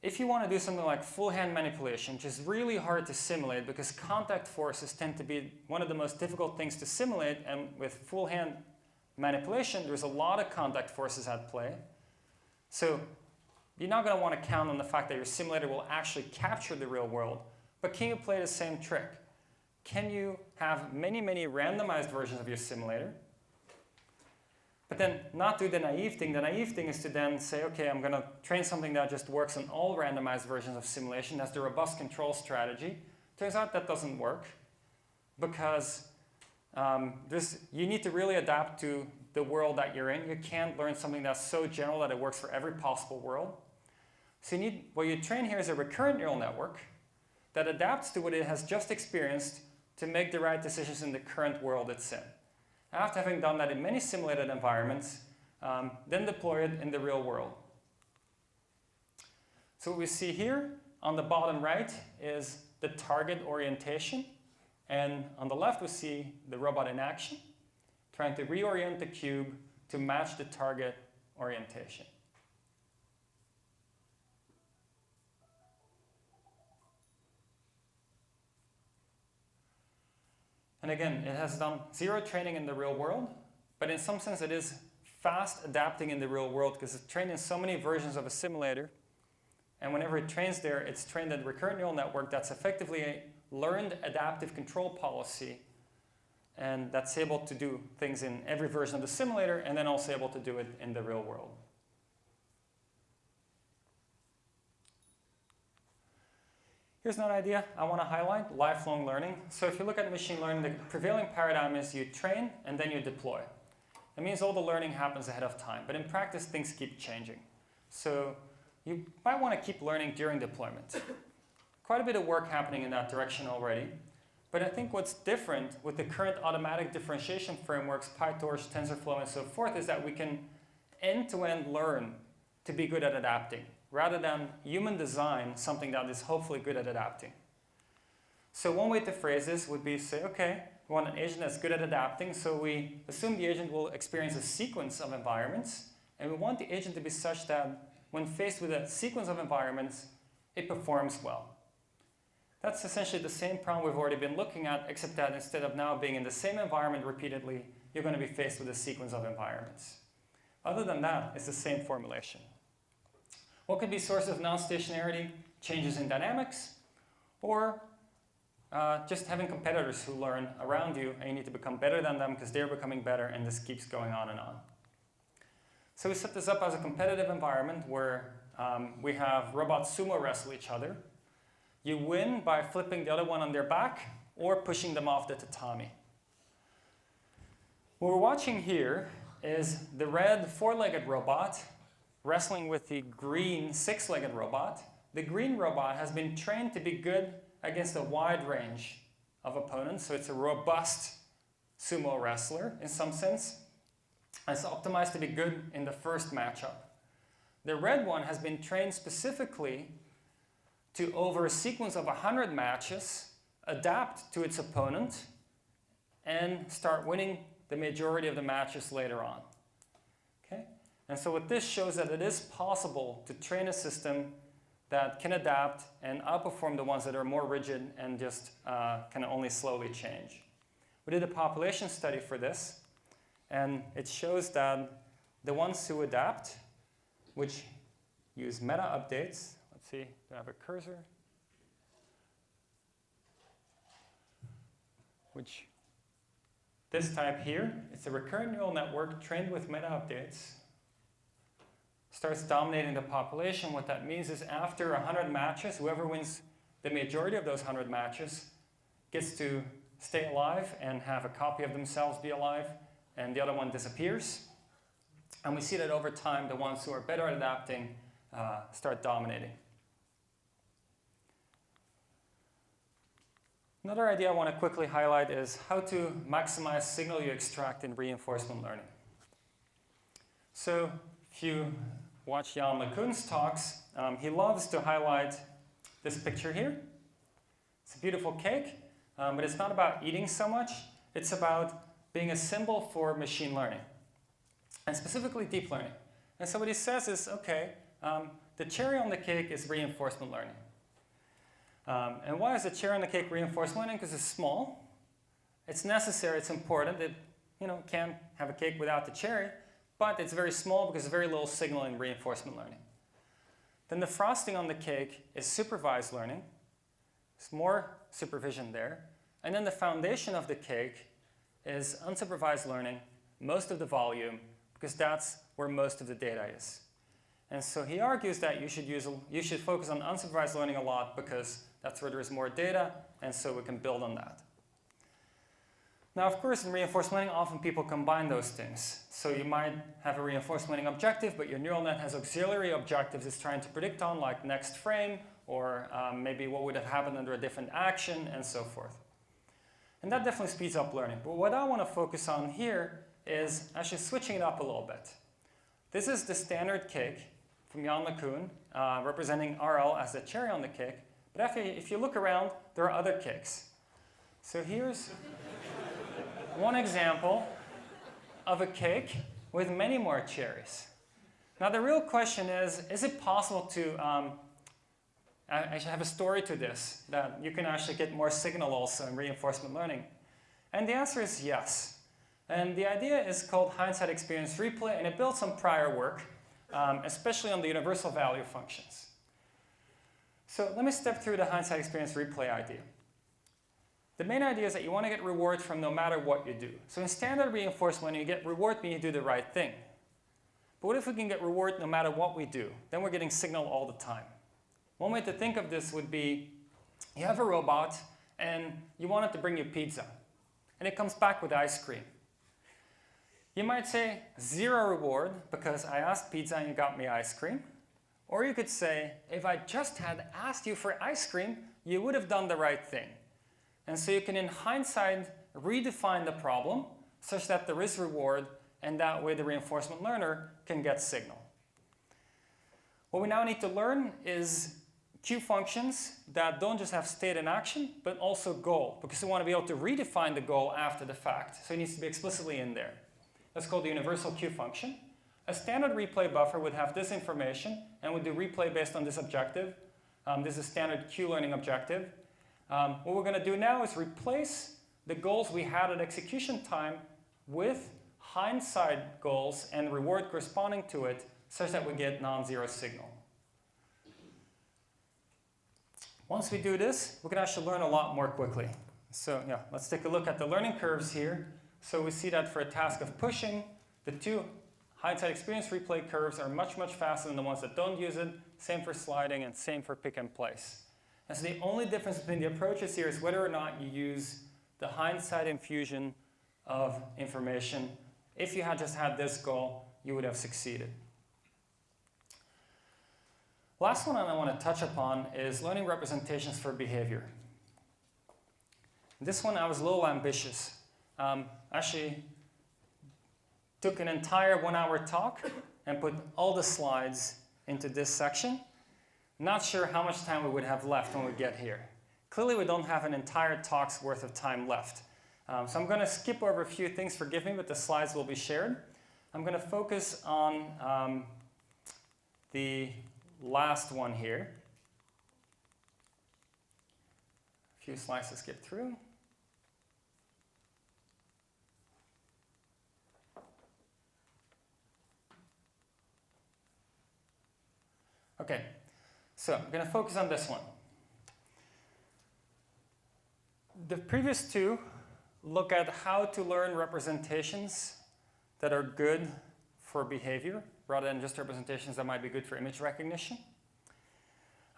if you want to do something like full hand manipulation, which is really hard to simulate because contact forces tend to be one of the most difficult things to simulate, and with full hand manipulation, there's a lot of contact forces at play. So you're not going to want to count on the fact that your simulator will actually capture the real world, but can you play the same trick? Can you have many, many randomized versions of your simulator, but then not do the naive thing? The naive thing is to then say, okay, I'm going to train something that just works on all randomized versions of simulation. That's the robust control strategy. Turns out that doesn't work because you need to really adapt to the world that you're in. You can't learn something that's so general that it works for every possible world. So what you train here is a recurrent neural network that adapts to what it has just experienced to make the right decisions in the current world it's in. After having done that in many simulated environments, then deploy it in the real world. So what we see here on the bottom right is the target orientation. And on the left, we see the robot in action, trying to reorient the cube to match the target orientation. And again, it has done zero training in the real world, but in some sense it is fast adapting in the real world because it's trained in so many versions of a simulator. And whenever it trains there, it's trained in a recurrent neural network that's effectively a learned adaptive control policy, and that's able to do things in every version of the simulator and then also able to do it in the real world. Here's another idea I want to highlight, lifelong learning. So if you look at machine learning, the prevailing paradigm is you train and then you deploy. That means all the learning happens ahead of time, but in practice, things keep changing. So you might want to keep learning during deployment. Quite a bit of work happening in that direction already. But I think what's different with the current automatic differentiation frameworks, PyTorch, TensorFlow, and so forth, is that we can end-to-end learn to be good at adapting, rather than human design something that is hopefully good at adapting. So one way to phrase this would be say, okay, we want an agent that's good at adapting, so we assume the agent will experience a sequence of environments, and we want the agent to be such that when faced with a sequence of environments, it performs well. That's essentially the same problem we've already been looking at, except that instead of now being in the same environment repeatedly, you're going to be faced with a sequence of environments. Other than that, it's the same formulation. What could be sources of non-stationarity? Changes in dynamics, or just having competitors who learn around you, and you need to become better than them because they're becoming better, and this keeps going on and on. So we set this up as a competitive environment where we have robots sumo wrestle each other. You win by flipping the other one on their back or pushing them off the tatami. What we're watching here is the red four-legged robot wrestling with the green six-legged robot. The green robot has been trained to be good against a wide range of opponents, so it's a robust sumo wrestler in some sense. It's optimized to be good in the first matchup. The red one has been trained specifically to, over a sequence of 100 matches, adapt to its opponent and start winning the majority of the matches later on. Okay? And so what this shows that it is possible to train a system that can adapt and outperform the ones that are more rigid and just can only slowly change. We did a population study for this, and it shows that the ones who adapt, which use meta updates, let's see, do I have a cursor? Which, this type here, it's a recurrent neural network trained with meta updates, starts dominating the population. What that means is after 100 matches, whoever wins the majority of those 100 matches gets to stay alive and have a copy of themselves be alive, and the other one disappears. And we see that over time, the ones who are better at adapting start dominating. Another idea I want to quickly highlight is how to maximize signal you extract in reinforcement learning. So if you watch Jan LeCun's talks, he loves to highlight this picture here. It's a beautiful cake, but it's not about eating so much. It's about being a symbol for machine learning, and specifically deep learning. And so what he says is, okay, the cherry on the cake is reinforcement learning. And why is the cherry on the cake reinforcement learning? Because it's small. It's necessary. It's important. It can't have a cake without the cherry. But it's very small because there's very little signal in reinforcement learning. Then the frosting on the cake is supervised learning. There's more supervision there. And then the foundation of the cake is unsupervised learning, most of the volume, because that's where most of the data is. And so he argues that you should focus on unsupervised learning a lot because that's where there is more data, and so we can build on that. Now, of course, in reinforcement learning, often people combine those things. So you might have a reinforcement learning objective, but your neural net has auxiliary objectives it's trying to predict on, like next frame, or maybe what would have happened under a different action, and so forth. And that definitely speeds up learning. But what I want to focus on here is actually switching it up a little bit. This is the standard cake from Jan LeCun, representing RL as the cherry on the cake. But if you look around, there are other cakes. So here's one example of a cake with many more cherries. Now the real question is it possible to, I have a story to this, that you can actually get more signal also in reinforcement learning? And the answer is yes. And the idea is called hindsight experience replay, and it builds on prior work, especially on the universal value functions. So let me step through the hindsight experience replay idea. The main idea is that you want to get reward from no matter what you do. So in standard reinforcement, you get reward when you do the right thing. But what if we can get reward no matter what we do? Then we're getting signal all the time. One way to think of this would be, you have a robot and you want it to bring you pizza. And it comes back with ice cream. You might say, 0 reward because I asked pizza and you got me ice cream. Or you could say, if I just had asked you for ice cream, you would have done the right thing. And so you can, in hindsight, redefine the problem such that there is reward, and that way the reinforcement learner can get signal. What we now need to learn is Q functions that don't just have state and action, but also goal, because we want to be able to redefine the goal after the fact. So it needs to be explicitly in there. That's called the universal Q function. A standard replay buffer would have this information and would do replay based on this objective. This is a standard Q learning objective. What we're going to do now is replace the goals we had at execution time with hindsight goals and reward corresponding to it, such that we get non-zero signal. Once we do this, we can actually learn a lot more quickly. So yeah, let's take a look at the learning curves here. So we see that for a task of pushing, the 2 hindsight experience replay curves are much, much faster than the ones that don't use it. Same for sliding and same for pick and place. And so the only difference between the approaches here is whether or not you use the hindsight infusion of information. If you had just had this goal, you would have succeeded. Last one I want to touch upon is learning representations for behavior. This one I was a little ambitious. Actually took an entire 1-hour talk and put all the slides into this section. Not sure how much time we would have left when we get here. Clearly, we don't have an entire talk's worth of time left. So I'm going to skip over a few things, forgive me, but the slides will be shared. I'm going to focus on the last one here. A few slides to skip through. Okay. So I'm going to focus on this one. The previous 2 look at how to learn representations that are good for behavior, rather than just representations that might be good for image recognition.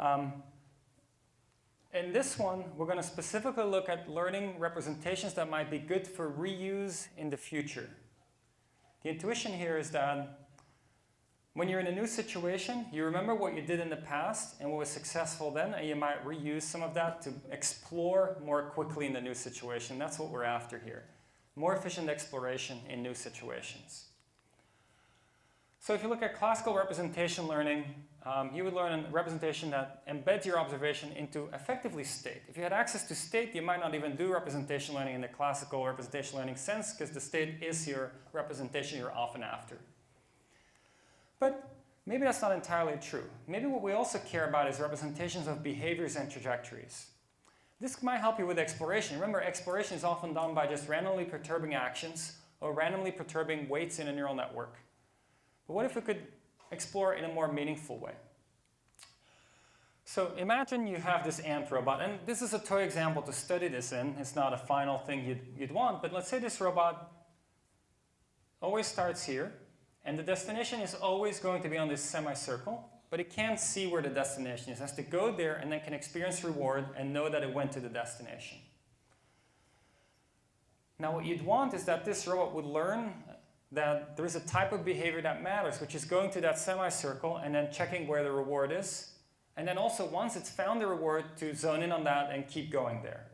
In this one, we're going to specifically look at learning representations that might be good for reuse in the future. The intuition here is that when you're in a new situation, you remember what you did in the past and what was successful then, and you might reuse some of that to explore more quickly in the new situation. That's what we're after here. More efficient exploration in new situations. So if you look at classical representation learning, you would learn a representation that embeds your observation into effectively state. If you had access to state, you might not even do representation learning in the classical representation learning sense, because the state is your representation you're often after. But maybe that's not entirely true. Maybe what we also care about is representations of behaviors and trajectories. This might help you with exploration. Remember, exploration is often done by just randomly perturbing actions or randomly perturbing weights in a neural network. But what if we could explore in a more meaningful way? So imagine you have this ant robot, and this is a toy example to study this in. It's not a final thing you'd want, but let's say this robot always starts here, and the destination is always going to be on this semicircle, but it can't see where the destination is. It has to go there and then can experience reward and know that it went to the destination. Now what you'd want is that this robot would learn that there is a type of behavior that matters, which is going to that semicircle and then checking where the reward is. And then also, once it's found the reward, to zone in on that and keep going there.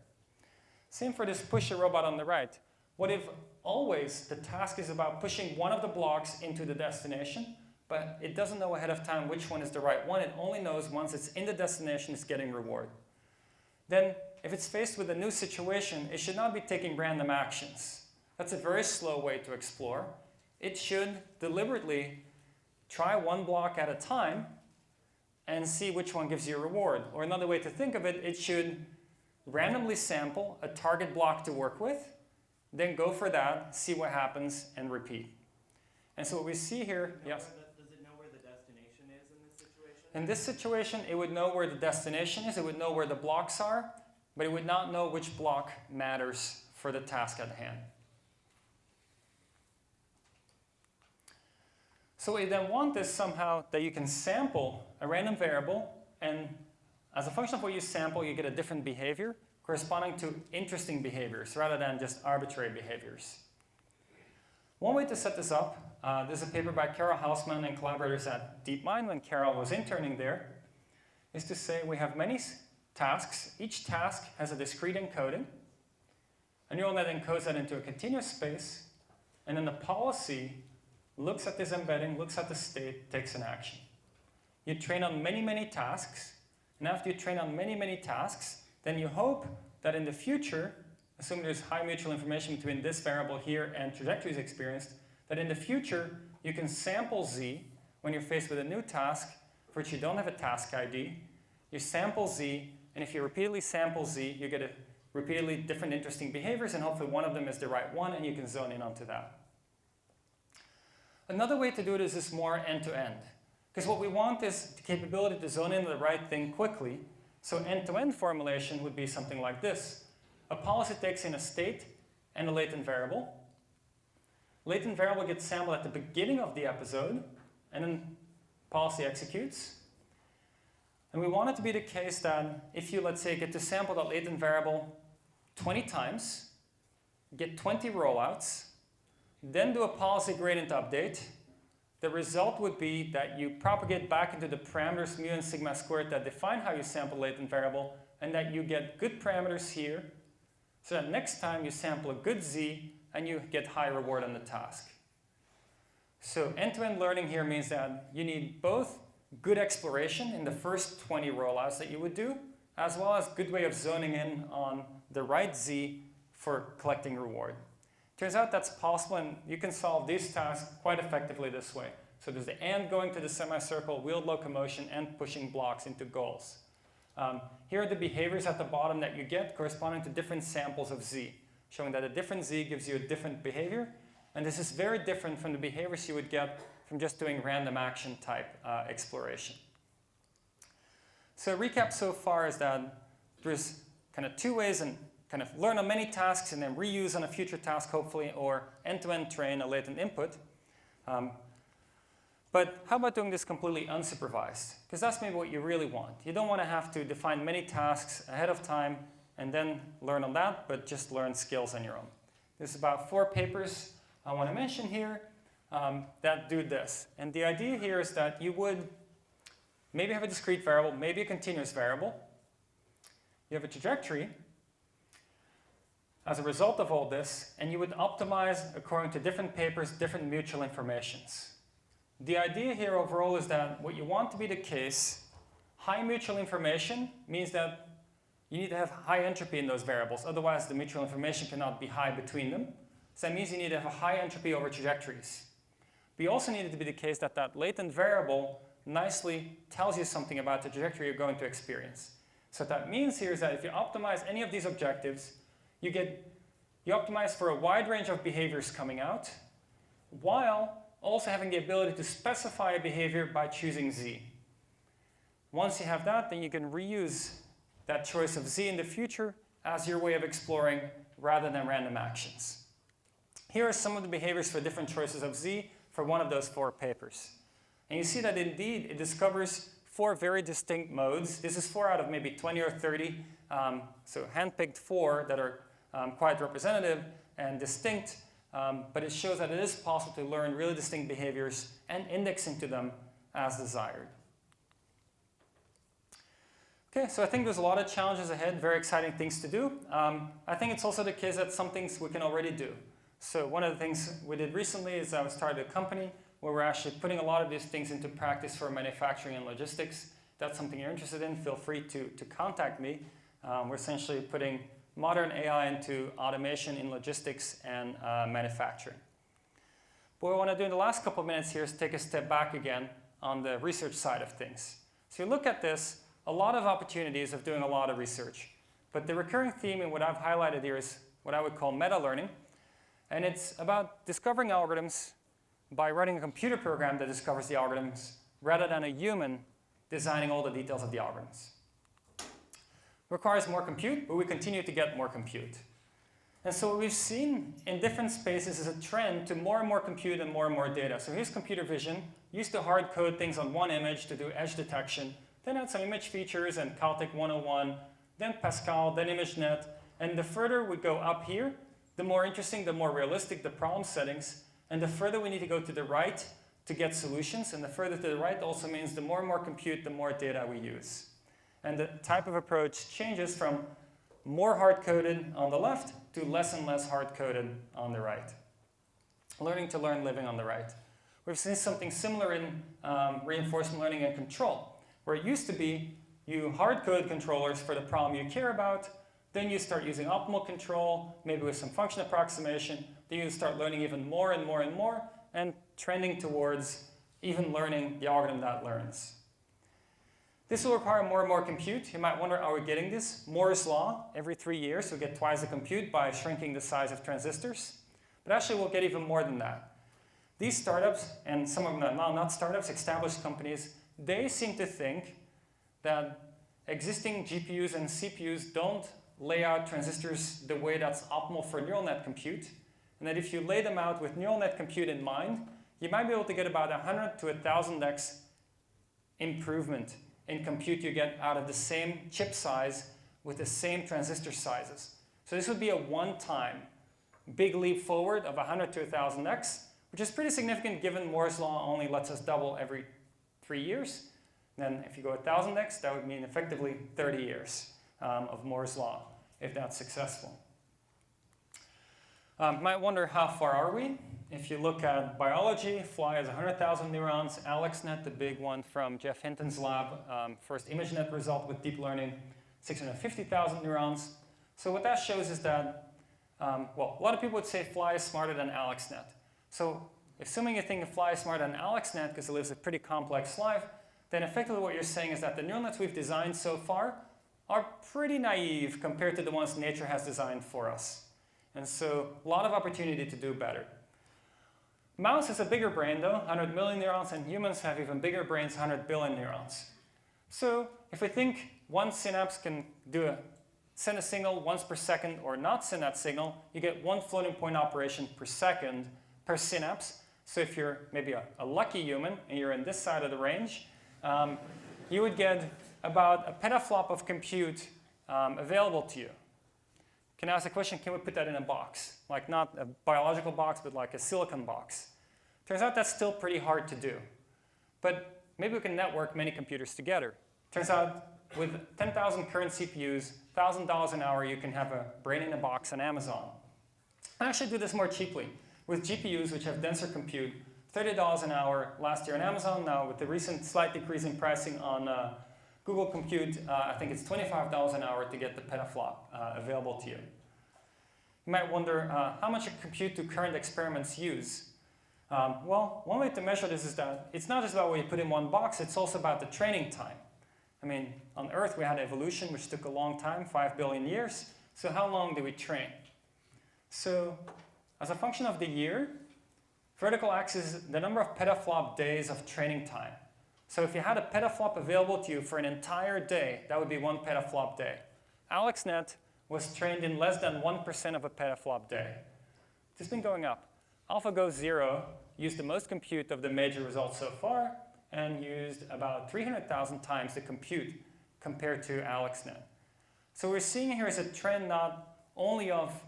Same for this push a robot on the right. What if always the task is about pushing one of the blocks into the destination, but it doesn't know ahead of time which one is the right one. It only knows once it's in the destination, it's getting reward. Then, if it's faced with a new situation, it should not be taking random actions. That's a very slow way to explore. It should deliberately try one block at a time and see which one gives you a reward. Or another way to think of it, it should randomly sample a target block to work with, then go for that, see what happens, and repeat. And so what we see here, yes? Does it know where the destination is in this situation? In this situation, it would know where the destination is, it would know where the blocks are, but it would not know which block matters for the task at hand. So what you then want is somehow that you can sample a random variable, and as a function of what you sample, you get a different behavior corresponding to interesting behaviors rather than just arbitrary behaviors. One way to set this up, this is a paper by Carol Hausman and collaborators at DeepMind when Carol was interning there, is to say we have many tasks. Each task has a discrete encoding. A neural net encodes that into a continuous space, and then the policy looks at this embedding, looks at the state, takes an action. You train on many, many tasks, and after you train on many, many tasks, then you hope that in the future, assuming there's high mutual information between this variable here and trajectories experienced, that in the future you can sample Z when you're faced with a new task for which you don't have a task ID. You sample Z, and if you repeatedly sample Z, you get repeatedly different interesting behaviors, and hopefully one of them is the right one, and you can zone in onto that. Another way to do it is this more end-to-end. Because what we want is the capability to zone in the right thing quickly. So end-to-end formulation would be something like this. A policy takes in a state and a latent variable. Latent variable gets sampled at the beginning of the episode, and then policy executes. And we want it to be the case that if you, let's say, get to sample that latent variable 20 times, get 20 rollouts, then do a policy gradient update, the result would be that you propagate back into the parameters mu and sigma squared that define how you sample latent variable, and that you get good parameters here, so that next time you sample a good Z, and you get high reward on the task. So end-to-end learning here means that you need both good exploration in the first 20 rollouts that you would do, as well as good way of zoning in on the right Z for collecting reward. Turns out that's possible, and you can solve these tasks quite effectively this way. So there's the and going to the semicircle, wheeled locomotion, and pushing blocks into goals. Here are the behaviors at the bottom that you get corresponding to different samples of Z, showing that a different Z gives you a different behavior. And this is very different from the behaviors you would get from just doing random action type exploration. So a recap so far is that there's kind of two ways and kind of learn on many tasks and then reuse on a future task, hopefully, or end-to-end train a latent input. But how about doing this completely unsupervised? Because that's maybe what you really want. You don't want to have to define many tasks ahead of time and then learn on that, but just learn skills on your own. There's about 4 papers I want to mention here that do this. And the idea here is that you would maybe have a discrete variable, maybe a continuous variable. You have a trajectory as a result of all this, and you would optimize according to different papers, different mutual informations. The idea here overall is that what you want to be the case, high mutual information means that you need to have high entropy in those variables, otherwise the mutual information cannot be high between them. So that means you need to have a high entropy over trajectories. But you also need it to be the case that that latent variable nicely tells you something about the trajectory you're going to experience. So what that means here is that if you optimize any of these objectives, you optimize for a wide range of behaviors coming out, while also having the ability to specify a behavior by choosing Z. Once you have that, then you can reuse that choice of Z in the future as your way of exploring rather than random actions. Here are some of the behaviors for different choices of Z for one of those 4 papers. And you see that indeed it discovers 4 very distinct modes. This is 4 out of maybe 20 or 30, so handpicked 4 that are quite representative and distinct, but it shows that it is possible to learn really distinct behaviors and index into them as desired. Okay, so I think there's a lot of challenges ahead, very exciting things to do. I think it's also the case that some things we can already do. So one of the things we did recently is I started a company where we're actually putting a lot of these things into practice for manufacturing and logistics. If that's something you're interested in, feel free to contact me. We're essentially putting modern AI into automation in logistics and manufacturing. But what I want to do in the last couple of minutes here is take a step back again on the research side of things. So you look at this, a lot of opportunities of doing a lot of research. But the recurring theme in what I've highlighted here is what I would call meta-learning. And it's about discovering algorithms by writing a computer program that discovers the algorithms rather than a human designing all the details of the algorithms. Requires more compute, but we continue to get more compute. And so what we've seen in different spaces is a trend to more and more compute and more data. So here's computer vision. Used to hard code things on one image to do edge detection. Then had some image features and Caltech 101, then Pascal, then ImageNet. And the further we go up here, the more interesting, the more realistic the problem settings. And the further we need to go to the right to get solutions. And the further to the right also means the more and more compute, the more data we use. And the type of approach changes from more hard-coded on the left to less and less hard-coded on the right. Learning to learn, living on the right. We've seen something similar in reinforcement learning and control, where it used to be you hard-code controllers for the problem you care about, then you start using optimal control, maybe with some function approximation, then you start learning even more and more, and trending towards even learning the algorithm that learns. This will require more and more compute. You might wonder, are we getting this? Moore's law, every 3 years we get twice the compute by shrinking the size of transistors. But actually we'll get even more than that. These startups, and some of them are not startups, established companies, they seem to think that existing GPUs and CPUs don't lay out transistors the way that's optimal for neural net compute, and that if you lay them out with neural net compute in mind, you might be able to get about 100 to 1,000x improvement in compute you get out of the same chip size with the same transistor sizes. So this would be a one-time big leap forward of 100 to 1,000x, which is pretty significant given Moore's law only lets us double every 3 years. Then if you go 1,000x, that would mean effectively 30 years of Moore's law, if that's successful. You might wonder, how far are we? If you look at biology, Fly has 100,000 neurons. AlexNet, the big one from Jeff Hinton's lab, first ImageNet result with deep learning, 650,000 neurons. So what that shows is that, well, a lot of people would say Fly is smarter than AlexNet. So assuming you think Fly is smarter than AlexNet because it lives a pretty complex life, then effectively what you're saying is that the neural nets we've designed so far are pretty naive compared to the ones nature has designed for us. And so a lot of opportunity to do better. Mouse has a bigger brain though, 100 million neurons, and humans have even bigger brains, 100 billion neurons. So if we think one synapse can send a signal once per second or not send that signal, you get one floating point operation per second per synapse. So if you're maybe a lucky human and you're in this side of the range, you would get about a petaflop of compute available to you. Can I ask a question, can we put that in a box? Like not a biological box, but like a silicon box. Turns out that's still pretty hard to do. But maybe we can network many computers together. Turns out with 10,000 current CPUs, $1,000 an hour, you can have a brain in a box on Amazon. I actually do this more cheaply. With GPUs, which have denser compute, $30 an hour last year on Amazon. Now with the recent slight decrease in pricing on Google Compute, I think it's $25 an hour to get the petaflop available to you. You might wonder, how much compute do current experiments use? Well, one way to measure this is that it's not just about what you put in one box, it's also about the training time. I mean, on Earth we had evolution, which took a long time, 5 billion years. So how long did we train? So as a function of the year, vertical axis is the number of petaflop days of training time. So if you had a petaflop available to you for an entire day, that would be 1 petaflop day. AlexNet was trained in less than 1% of a petaflop day. It's been going up. AlphaGo 0 used the most compute of the major results so far and used about 300,000 times the compute compared to AlexNet. So what we're seeing here is a trend not only of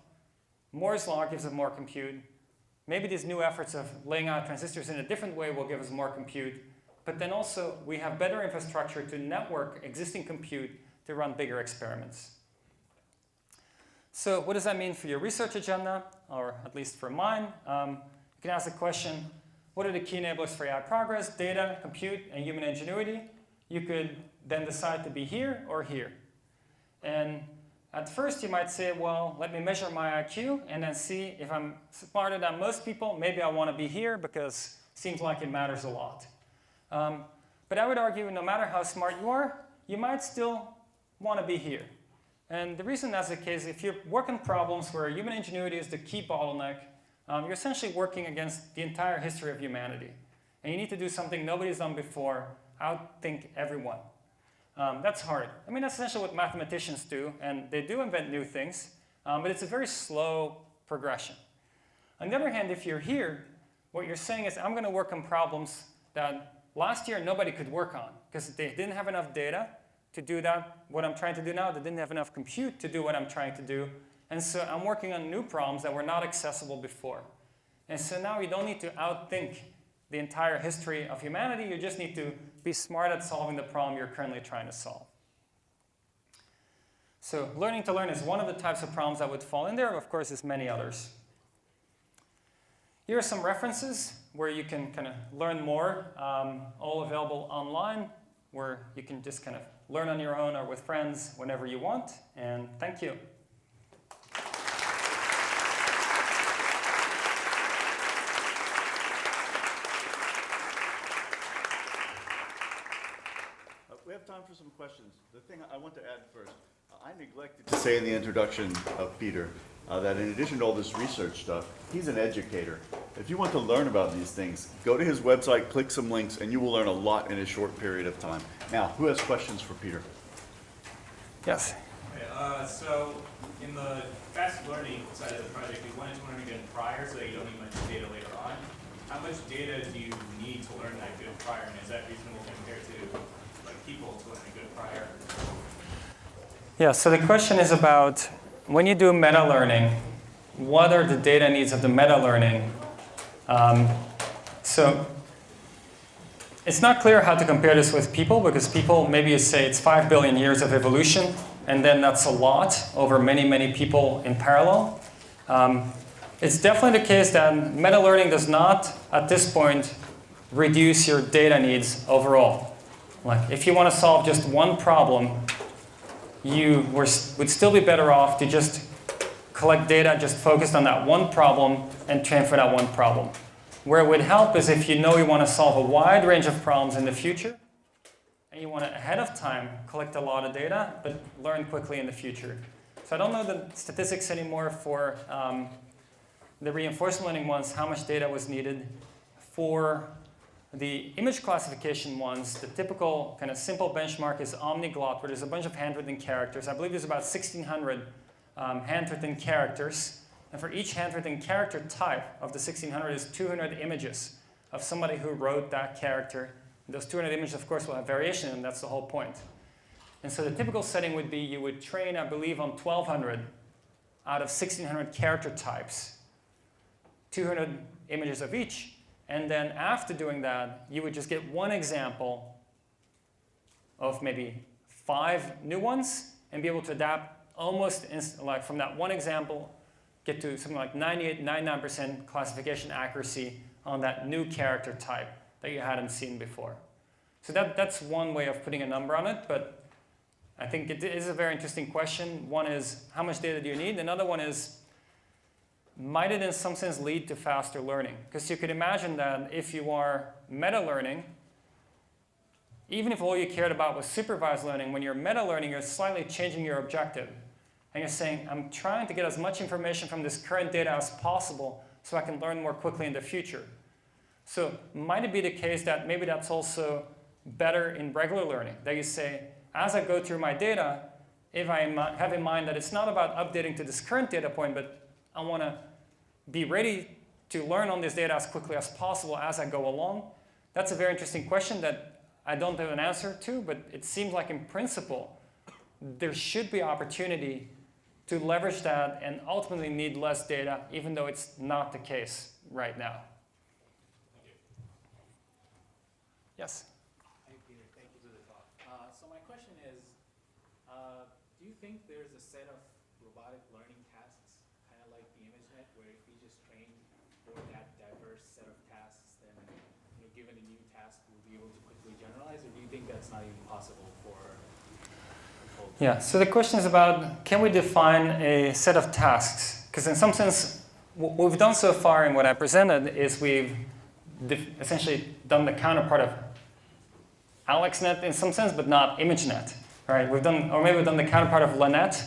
Moore's law gives us more compute, maybe these new efforts of laying out transistors in a different way will give us more compute, but then also we have better infrastructure to network existing compute to run bigger experiments. So what does that mean for your research agenda, or at least for mine? You can ask the question, what are the key enablers for AI progress? Data, compute, and human ingenuity. You could then decide to be here or here. And at first you might say, well, let me measure my IQ and then see if I'm smarter than most people. Maybe I want to be here because it seems like it matters a lot. But I would argue no matter how smart you are, you might still want to be here. And the reason that's the case, if you work on problems where human ingenuity is the key bottleneck, you're essentially working against the entire history of humanity. And you need to do something nobody's done before, outthink everyone. That's hard. I mean, that's essentially what mathematicians do, and they do invent new things, but it's a very slow progression. On the other hand, if you're here, what you're saying is, I'm going to work on problems that last year nobody could work on, because they didn't have enough data to do that, what I'm trying to do now. They didn't have enough compute to do what I'm trying to do. And so I'm working on new problems that were not accessible before. And so now you don't need to outthink the entire history of humanity. You just need to be smart at solving the problem you're currently trying to solve. So learning to learn is one of the types of problems that would fall in there. Of course, there's many others. Here are some references where you can kind of learn more, all available online, where you can just kind of learn on your own or with friends whenever you want. And thank you. We have time for some questions. The thing I want to add first, I neglected to say in the introduction of Pieter that in addition to all this research stuff, he's an educator. If you want to learn about these things, go to his website, click some links, and you will learn a lot in a short period of time. Now, who has questions for Pieter? Yes. Okay, so in the fast learning side of the project, you wanted to learn again prior so that you don't need much data later on. How much data do you need to learn that good prior, and is that reasonable compared to like people to learn a good prior? Yeah, so the question is about when you do meta-learning, what are the data needs of the meta-learning? So it's not clear how to compare this with people, because people, maybe you say it's 5 billion years of evolution, and then that's a lot over many, many people in parallel. It's definitely the case that meta-learning does not, at this point, reduce your data needs overall. Like, if you want to solve just one problem, you would still be better off to just collect data just focused on that one problem and train for that one problem. Where it would help is if you know you want to solve a wide range of problems in the future, and you want to, ahead of time, collect a lot of data, but learn quickly in the future. So I don't know the statistics anymore for the reinforcement learning ones, how much data was needed. For the image classification ones, the typical kind of simple benchmark is omniglot, where there's a bunch of handwritten characters. I believe there's about 1,600 handwritten characters. And for each handwritten character type of the 1,600 is 200 images of somebody who wrote that character. And those 200 images, of course, will have variation, and that's the whole point. And so the typical setting would be you would train, I believe, on 1,200 out of 1,600 character types, 200 images of each. And then after doing that, you would just get one example of maybe 5 new ones and be able to adapt almost like from that one example, get to something like 98, 99% classification accuracy on that new character type that you hadn't seen before. So that's one way of putting a number on it, but I think it is a very interesting question. One is, how much data do you need? Another one is, might it in some sense lead to faster learning? Because you could imagine that if you are meta-learning, even if all you cared about was supervised learning, when you're meta-learning, you're slightly changing your objective. And you're saying, I'm trying to get as much information from this current data as possible so I can learn more quickly in the future. So might it be the case that maybe that's also better in regular learning, that you say, as I go through my data, if I have in mind that it's not about updating to this current data point, but I want to be ready to learn on this data as quickly as possible as I go along, that's a very interesting question that I don't have an answer to, but it seems like in principle, there should be opportunity to leverage that and ultimately need less data, even though it's not the case right now. Thank you. Yes? Hey, Peter, thank you for the talk. So my question is, think there's a set of robotic learning tasks, kind of like the ImageNet, where if we just train for that diverse set of tasks, then given a new task, we'll be able to quickly generalize, or do you think that's not even possible for? Yeah, so the question is about, can we define a set of tasks? Because in some sense, what we've done so far in what I presented is we've essentially done the counterpart of AlexNet in some sense, but not ImageNet, right? We've done, or maybe we've done the counterpart of LaNet,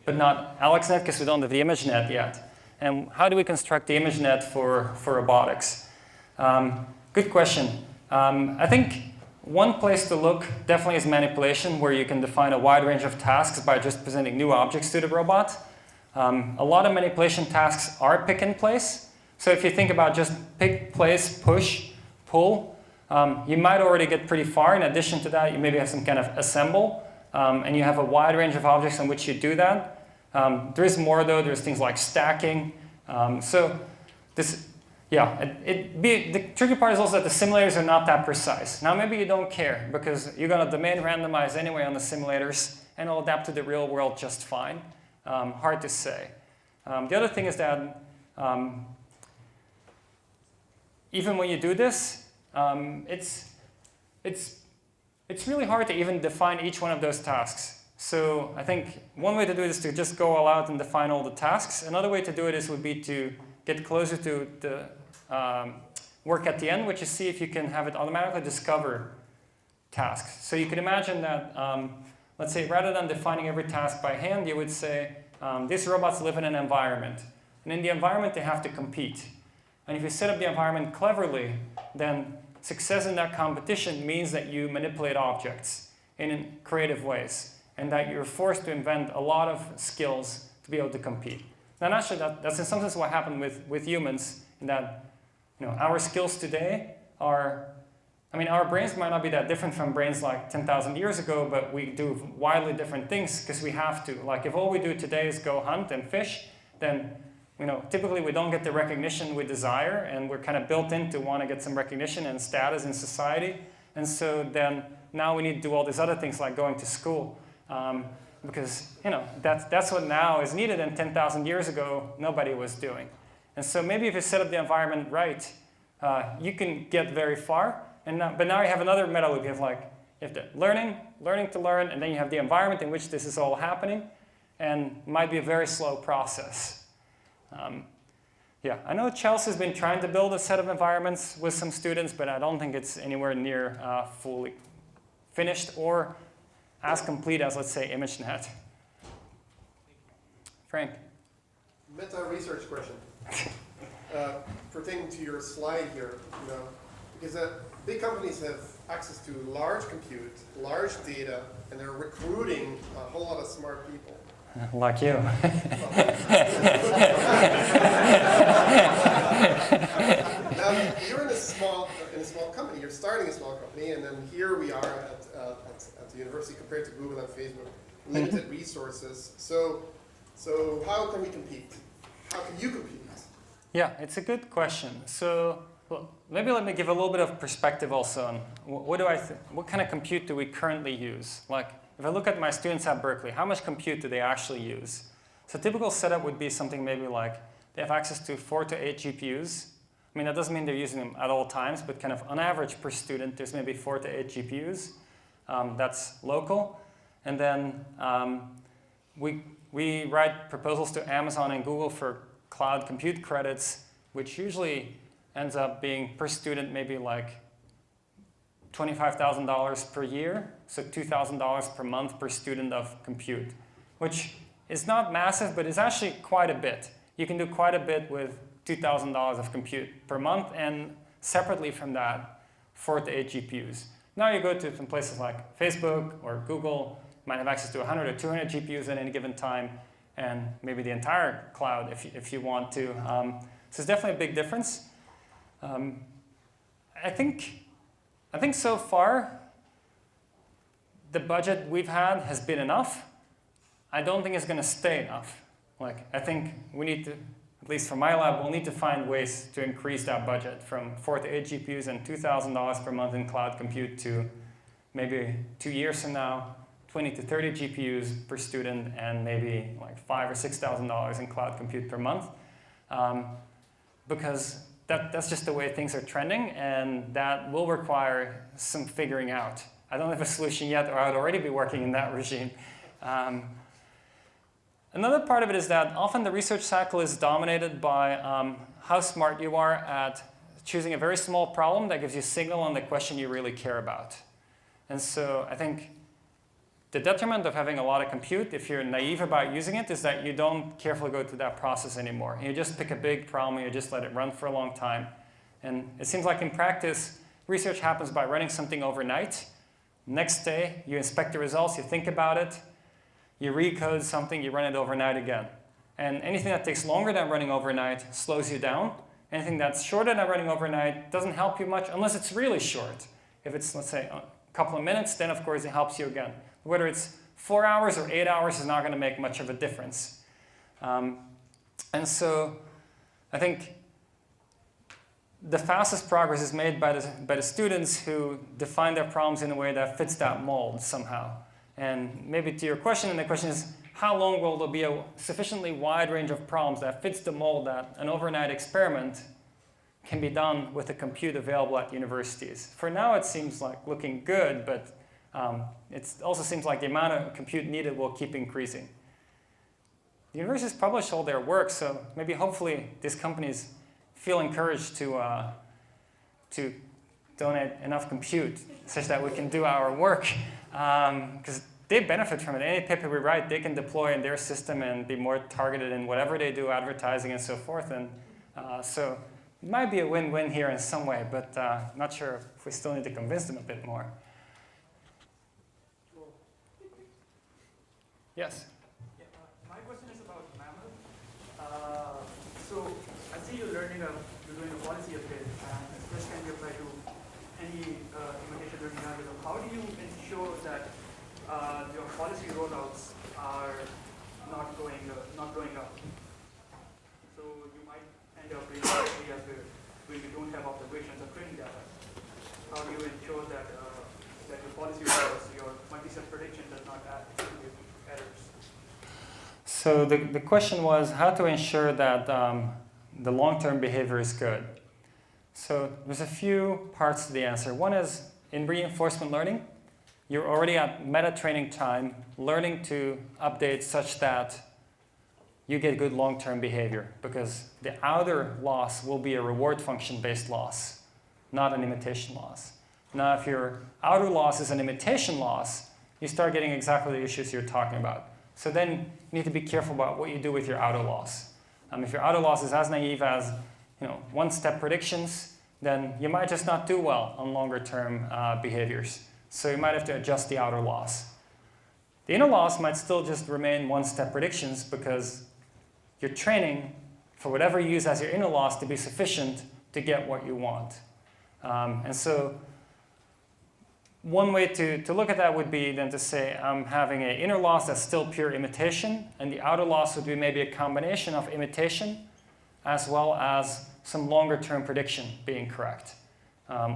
but not AlexNet because we don't have the ImageNet yet. And how do we construct the ImageNet for robotics? Good question. I think one place to look definitely is manipulation, where you can define a wide range of tasks by just presenting new objects to the robot. A lot of manipulation tasks are pick and place. So if you think about just pick, place, push, pull, you might already get pretty far. In addition to that, you maybe have some kind of assemble, and you have a wide range of objects on which you do that. There is more though. There's things like stacking. So this, yeah, the tricky part is also that the simulators are not that precise. Now maybe you don't care because you're going to domain randomize anyway on the simulators and it'll adapt to the real world just fine. Hard to say. The other thing is that even when you do this, it's really hard to even define each one of those tasks. So I think one way to do it is to just go all out and define all the tasks. Another way to do it would be to get closer to the work at the end, which is see if you can have it automatically discover tasks. So you could imagine that, let's say, rather than defining every task by hand, you would say, these robots live in an environment. And in the environment, they have to compete. And if you set up the environment cleverly, then success in that competition means that you manipulate objects in creative ways and that you're forced to invent a lot of skills to be able to compete. Now, naturally, that's in some sense what happened with humans, in that our skills today are, I mean, our brains might not be that different from brains like 10,000 years ago, but we do wildly different things because we have to. Like if all we do today is go hunt and fish, then typically we don't get the recognition we desire, and we're kind of built in to want to get some recognition and status in society. And so then now we need to do all these other things like going to school. Because that's what now is needed, and 10,000 years ago, nobody was doing. And so maybe if you set up the environment right, you can get very far. But now you have another meta loop. You have the learning to learn, and then you have the environment in which this is all happening, and it might be a very slow process. Yeah, I know Chelsea's been trying to build a set of environments with some students, but I don't think it's anywhere near fully finished or as complete as, let's say, ImageNet. Frank? Meta research question. Pertaining to your slide here, because big companies have access to large compute, large data, and they're recruiting a whole lot of smart people. Like you. You're in a small company. You're starting a small company, and then here we are at the university compared to Google and Facebook, limited resources. So how can we compete? How can you compete? Yeah, it's a good question. So maybe let me give a little bit of perspective also on what kind of compute do we currently use? Like, if I look at my students at Berkeley, how much compute do they actually use? So a typical setup would be something maybe like they have access to 4 to 8 GPUs. I mean, that doesn't mean they're using them at all times, but kind of on average per student, there's maybe 4 to 8 GPUs. That's local. And then we write proposals to Amazon and Google for cloud compute credits, which usually ends up being per student maybe like $25,000 per year, so $2,000 per month per student of compute, which is not massive, but it's actually quite a bit. You can do quite a bit with $2,000 of compute per month, and separately from that, 4 to 8 GPUs. Now you go to some places like Facebook or Google, might have access to 100 or 200 GPUs at any given time, and maybe the entire cloud if you want to. So it's definitely a big difference. I think so far, the budget we've had has been enough. I don't think it's going to stay enough. Like, I think we need to, at least for my lab, we'll need to find ways to increase that budget from 4 to 8 GPUs and $2,000 per month in cloud compute to maybe 2 years from now, 20 to 30 GPUs per student and maybe like $5,000 or $6,000 in cloud compute per month, because that's just the way things are trending, and that will require some figuring out. I don't have a solution yet, or I'd already be working in that regime. Another part of it is that often the research cycle is dominated by how smart you are at choosing a very small problem that gives you signal on the question you really care about. And so I think the detriment of having a lot of compute, if you're naive about using it, is that you don't carefully go through that process anymore. You just pick a big problem and you just let it run for a long time. And it seems like in practice, research happens by running something overnight. Next day, you inspect the results, you think about it, you recode something, you run it overnight again. And anything that takes longer than running overnight slows you down. Anything that's shorter than running overnight doesn't help you much unless it's really short. If it's, let's say, a couple of minutes, then of course it helps you again. Whether it's 4 hours or 8 hours is not going to make much of a difference. And so I think the fastest progress is made by the students who define their problems in a way that fits that mold somehow. And maybe to your question, and the question is, how long will there be a sufficiently wide range of problems that fits the mold that an overnight experiment can be done with the compute available at universities? For now, it seems like looking good, but it also seems like the amount of compute needed will keep increasing. The universities publish all their work, so maybe hopefully these companies feel encouraged to donate enough compute such that we can do our work, because they benefit from it. Any paper we write, they can deploy in their system and be more targeted in whatever they do, advertising and so forth. And so it might be a win-win here in some way, but not sure if we still need to convince them a bit more. Yes? Yeah, my question is about MAML. So I see you're doing a policy update, and this can be applied to any imitation learning algorithm. How do you ensure that your policy rollouts are not going up? So you might end up in areas where you don't have observations or training data. How do you ensure that that your policy rollouts, your multi-step prediction does not add to errors? So the question was how to ensure that the long-term behavior is good. So there's a few parts to the answer. One is in reinforcement learning, you're already at meta-training time learning to update such that you get good long-term behavior, because the outer loss will be a reward function-based loss, not an imitation loss. Now, if your outer loss is an imitation loss, you start getting exactly the issues you're talking about. So then you need to be careful about what you do with your outer loss. If your outer loss is as naive as one-step predictions, then you might just not do well on longer-term behaviors. So you might have to adjust the outer loss. The inner loss might still just remain one-step predictions because you're training for whatever you use as your inner loss to be sufficient to get what you want. And so one way to look at that would be then to say I'm having an inner loss that's still pure imitation, and the outer loss would be maybe a combination of imitation as well as some longer-term prediction being correct,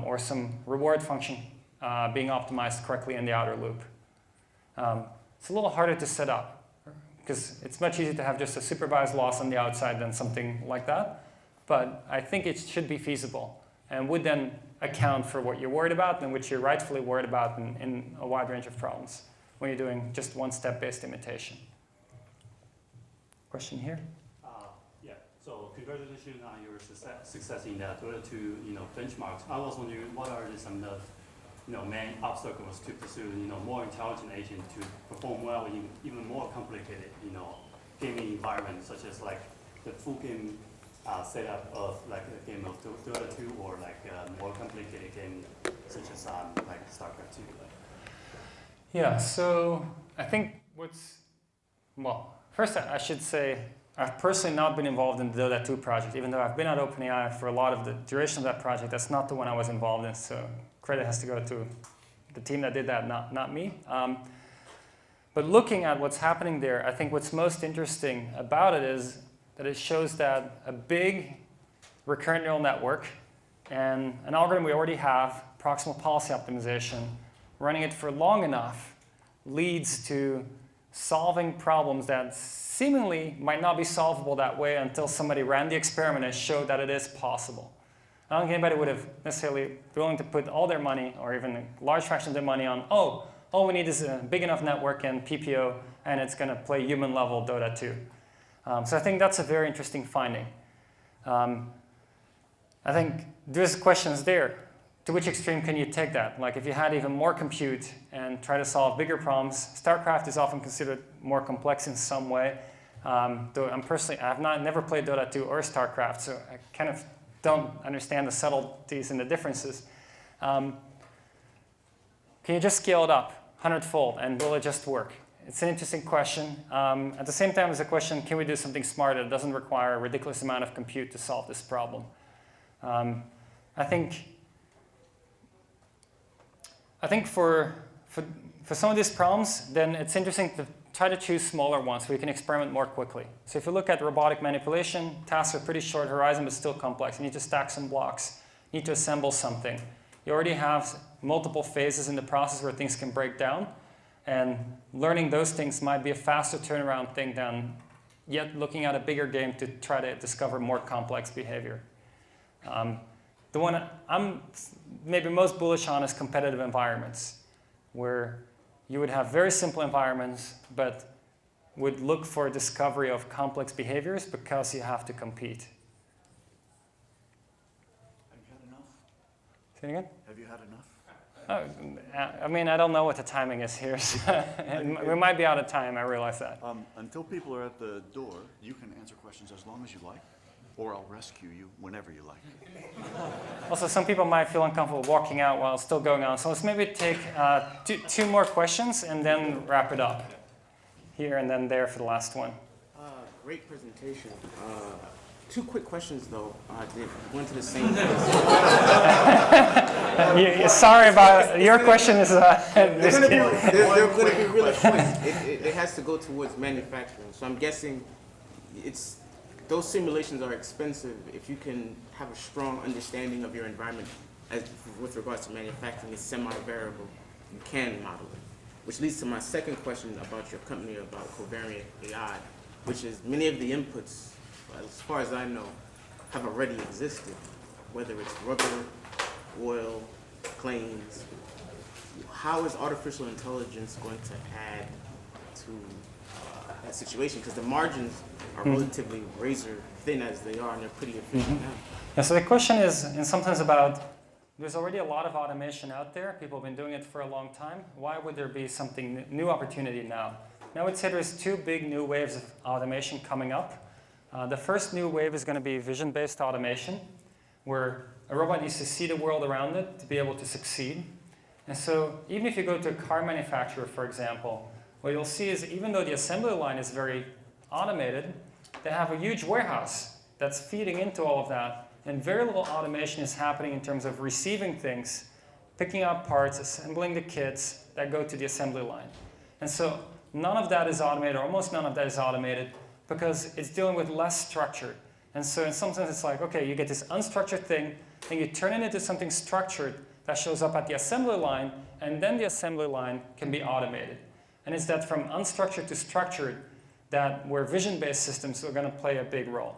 or some reward function being optimized correctly in the outer loop. It's a little harder to set up, because it's much easier to have just a supervised loss on the outside than something like that. But I think it should be feasible and would then account for what you're worried about and which you're rightfully worried about in a wide range of problems when you're doing just one-step-based imitation. Question here? Yeah. So congratulations on your success in that 2 benchmarks. I was wondering what are some of the main obstacles to pursue more intelligent agents to perform well in even more complicated gaming environments, such as like the full game setup of like a game of Dota 2 or like a more complicated game such as like StarCraft 2. Yeah, so I think first I should say I've personally not been involved in the Dota 2 project, even though I've been at OpenAI for a lot of the duration of that project. That's not the one I was involved in, so credit has to go to the team that did that, not me. But looking at what's happening there, I think what's most interesting about it is that it shows that a big recurrent neural network and an algorithm we already have, proximal policy optimization, running it for long enough leads to solving problems that seemingly might not be solvable that way until somebody ran the experiment and showed that it is possible. I don't think anybody would have necessarily be willing to put all their money, or even a large fraction of their money on, oh, all we need is a big enough network and PPO, and it's going to play human-level Dota 2. So I think that's a very interesting finding. I think there's questions there. To which extreme can you take that? Like if you had even more compute and try to solve bigger problems, StarCraft is often considered more complex in some way. Though I'm personally, I've never played Dota 2 or StarCraft, so I kind of don't understand the subtleties and the differences. Can you just scale it up 100-fold, and will it just work? It's an interesting question. At the same time, it's a question, can we do something smarter that doesn't require a ridiculous amount of compute to solve this problem? I think for some of these problems, then it's interesting to try to choose smaller ones so we can experiment more quickly. So if you look at robotic manipulation, tasks are pretty short horizon but still complex. You need to stack some blocks. You need to assemble something. You already have multiple phases in the process where things can break down. And learning those things might be a faster turnaround thing than yet looking at a bigger game to try to discover more complex behavior. The one I'm maybe most bullish on is competitive environments, where you would have very simple environments, but would look for discovery of complex behaviors because you have to compete. Have you had enough? Say it again? Have you had enough? I mean, I don't know what the timing is here. So we might be out of time, I realize that. Until people are at the door, you can answer questions as long as you like, or I'll rescue you whenever you like. Also, some people might feel uncomfortable walking out while it's still going on. So let's maybe take two more questions and then wrap it up. Here and then there for the last one. Great presentation. Two quick questions, though. They went to the same place. Sorry about your question is. They're going to be really quick. It has to go towards manufacturing. So I'm guessing those simulations are expensive. If you can have a strong understanding of your environment with regards to manufacturing, it's semi-variable. You can model it. Which leads to my second question about your company, about covariant AI, which is many of the inputs, as far as I know, have already existed, whether it's rubber, oil, planes. How is artificial intelligence going to add to that situation? Because the margins are relatively razor thin as they are, and they're pretty efficient now. Yeah, so the question is, in some sense, about there's already a lot of automation out there. People have been doing it for a long time. Why would there be something new opportunity now? And I would say there's two big new waves of automation coming up. The first new wave is going to be vision-based automation, where a robot needs to see the world around it to be able to succeed. And so even if you go to a car manufacturer, for example, what you'll see is even though the assembly line is very automated, they have a huge warehouse that's feeding into all of that. And very little automation is happening in terms of receiving things, picking up parts, assembling the kits that go to the assembly line. And so none of that is automated, or almost none of that is automated, because it's dealing with less structure. And so in some sense, it's like, okay, you get this unstructured thing, and you turn it into something structured that shows up at the assembly line, and then the assembly line can be automated. And it's that from unstructured to structured that where vision-based systems are going to play a big role.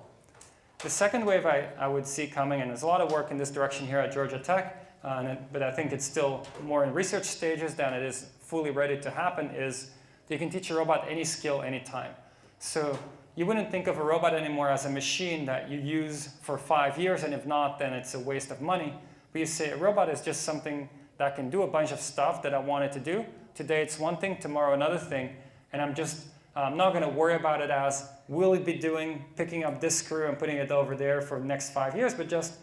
The second wave I would see coming, and there's a lot of work in this direction here at Georgia Tech, but I think it's still more in research stages than it is fully ready to happen, is that you can teach a robot any skill, anytime. So you wouldn't think of a robot anymore as a machine that you use for 5 years, and if not, then it's a waste of money. But you say a robot is just something that can do a bunch of stuff that I want it to do. Today it's one thing, tomorrow another thing, and I'm not going to worry about it as, will it be doing, picking up this screw and putting it over there for the next 5 years, but just,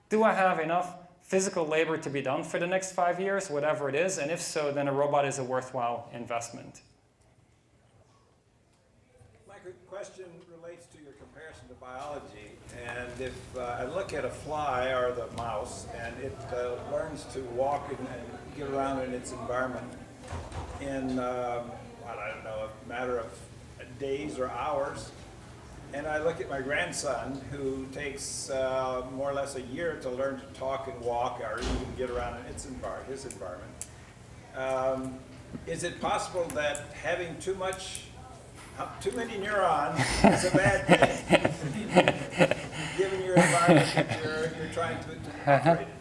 do I have enough physical labor to be done for the next 5 years, whatever it is, and if so, then a robot is a worthwhile investment. My question relates to your comparison to biology, and if I look at a fly or the mouse, and it learns to walk and get around in its environment in I don't know, a matter of days or hours. And I look at my grandson, who takes more or less a year to learn to talk and walk, or even get around in his environment. is it possible that having too many neurons is a bad thing, given your environment that you're trying to operate in?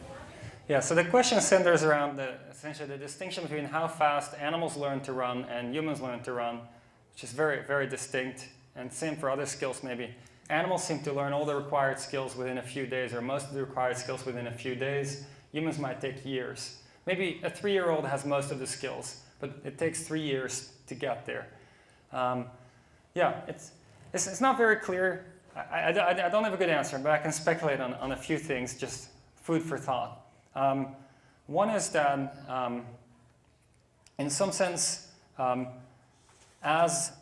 Yeah, so the question centers around essentially the distinction between how fast animals learn to run and humans learn to run, which is very, very distinct, and same for other skills maybe. Animals seem to learn all the required skills within a few days, or most of the required skills within a few days. Humans might take years. Maybe a 3-year-old has most of the skills, but it takes 3 years to get there. Yeah, it's not very clear. I don't have a good answer, but I can speculate on a few things, just food for thought. One is that, in some sense, as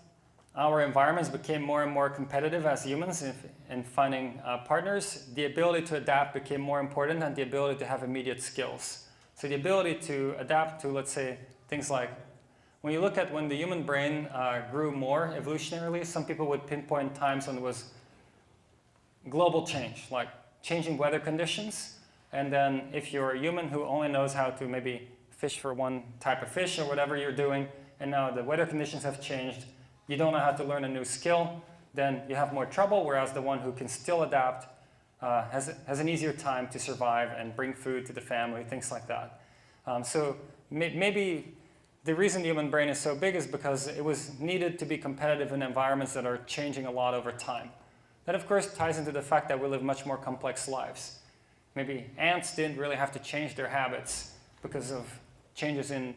our environments became more and more competitive as humans in finding partners, the ability to adapt became more important than the ability to have immediate skills. So the ability to adapt to, let's say, things like, when you look at when the human brain grew more evolutionarily, some people would pinpoint times when there was global change, like changing weather conditions. And then if you're a human who only knows how to maybe fish for one type of fish or whatever you're doing, and now the weather conditions have changed, you don't know how to learn a new skill, then you have more trouble, whereas the one who can still adapt has an easier time to survive and bring food to the family, things like that. So maybe the reason the human brain is so big is because it was needed to be competitive in environments that are changing a lot over time. That, of course, ties into the fact that we live much more complex lives. Maybe ants didn't really have to change their habits because of changes in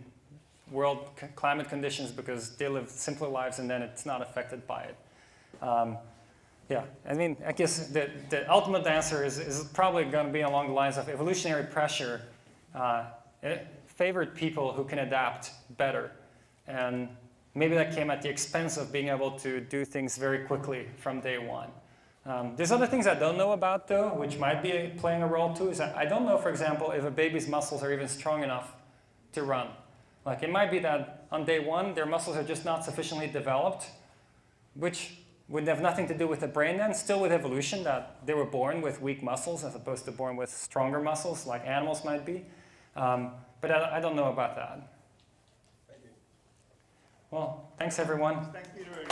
world climate conditions, because they live simpler lives and then it's not affected by it. Yeah, I mean, I guess the ultimate answer is probably going to be along the lines of evolutionary pressure. It favored people who can adapt better. And maybe that came at the expense of being able to do things very quickly from day one. There's other things I don't know about, though, which might be playing a role, too. Is I don't know, for example, if a baby's muscles are even strong enough to run. Like, it might be that on day one, their muscles are just not sufficiently developed, which would have nothing to do with the brain then, still with evolution, that they were born with weak muscles as opposed to born with stronger muscles, like animals might be. But I don't know about that. Thank you. Well, thanks, everyone. Thanks, Peter.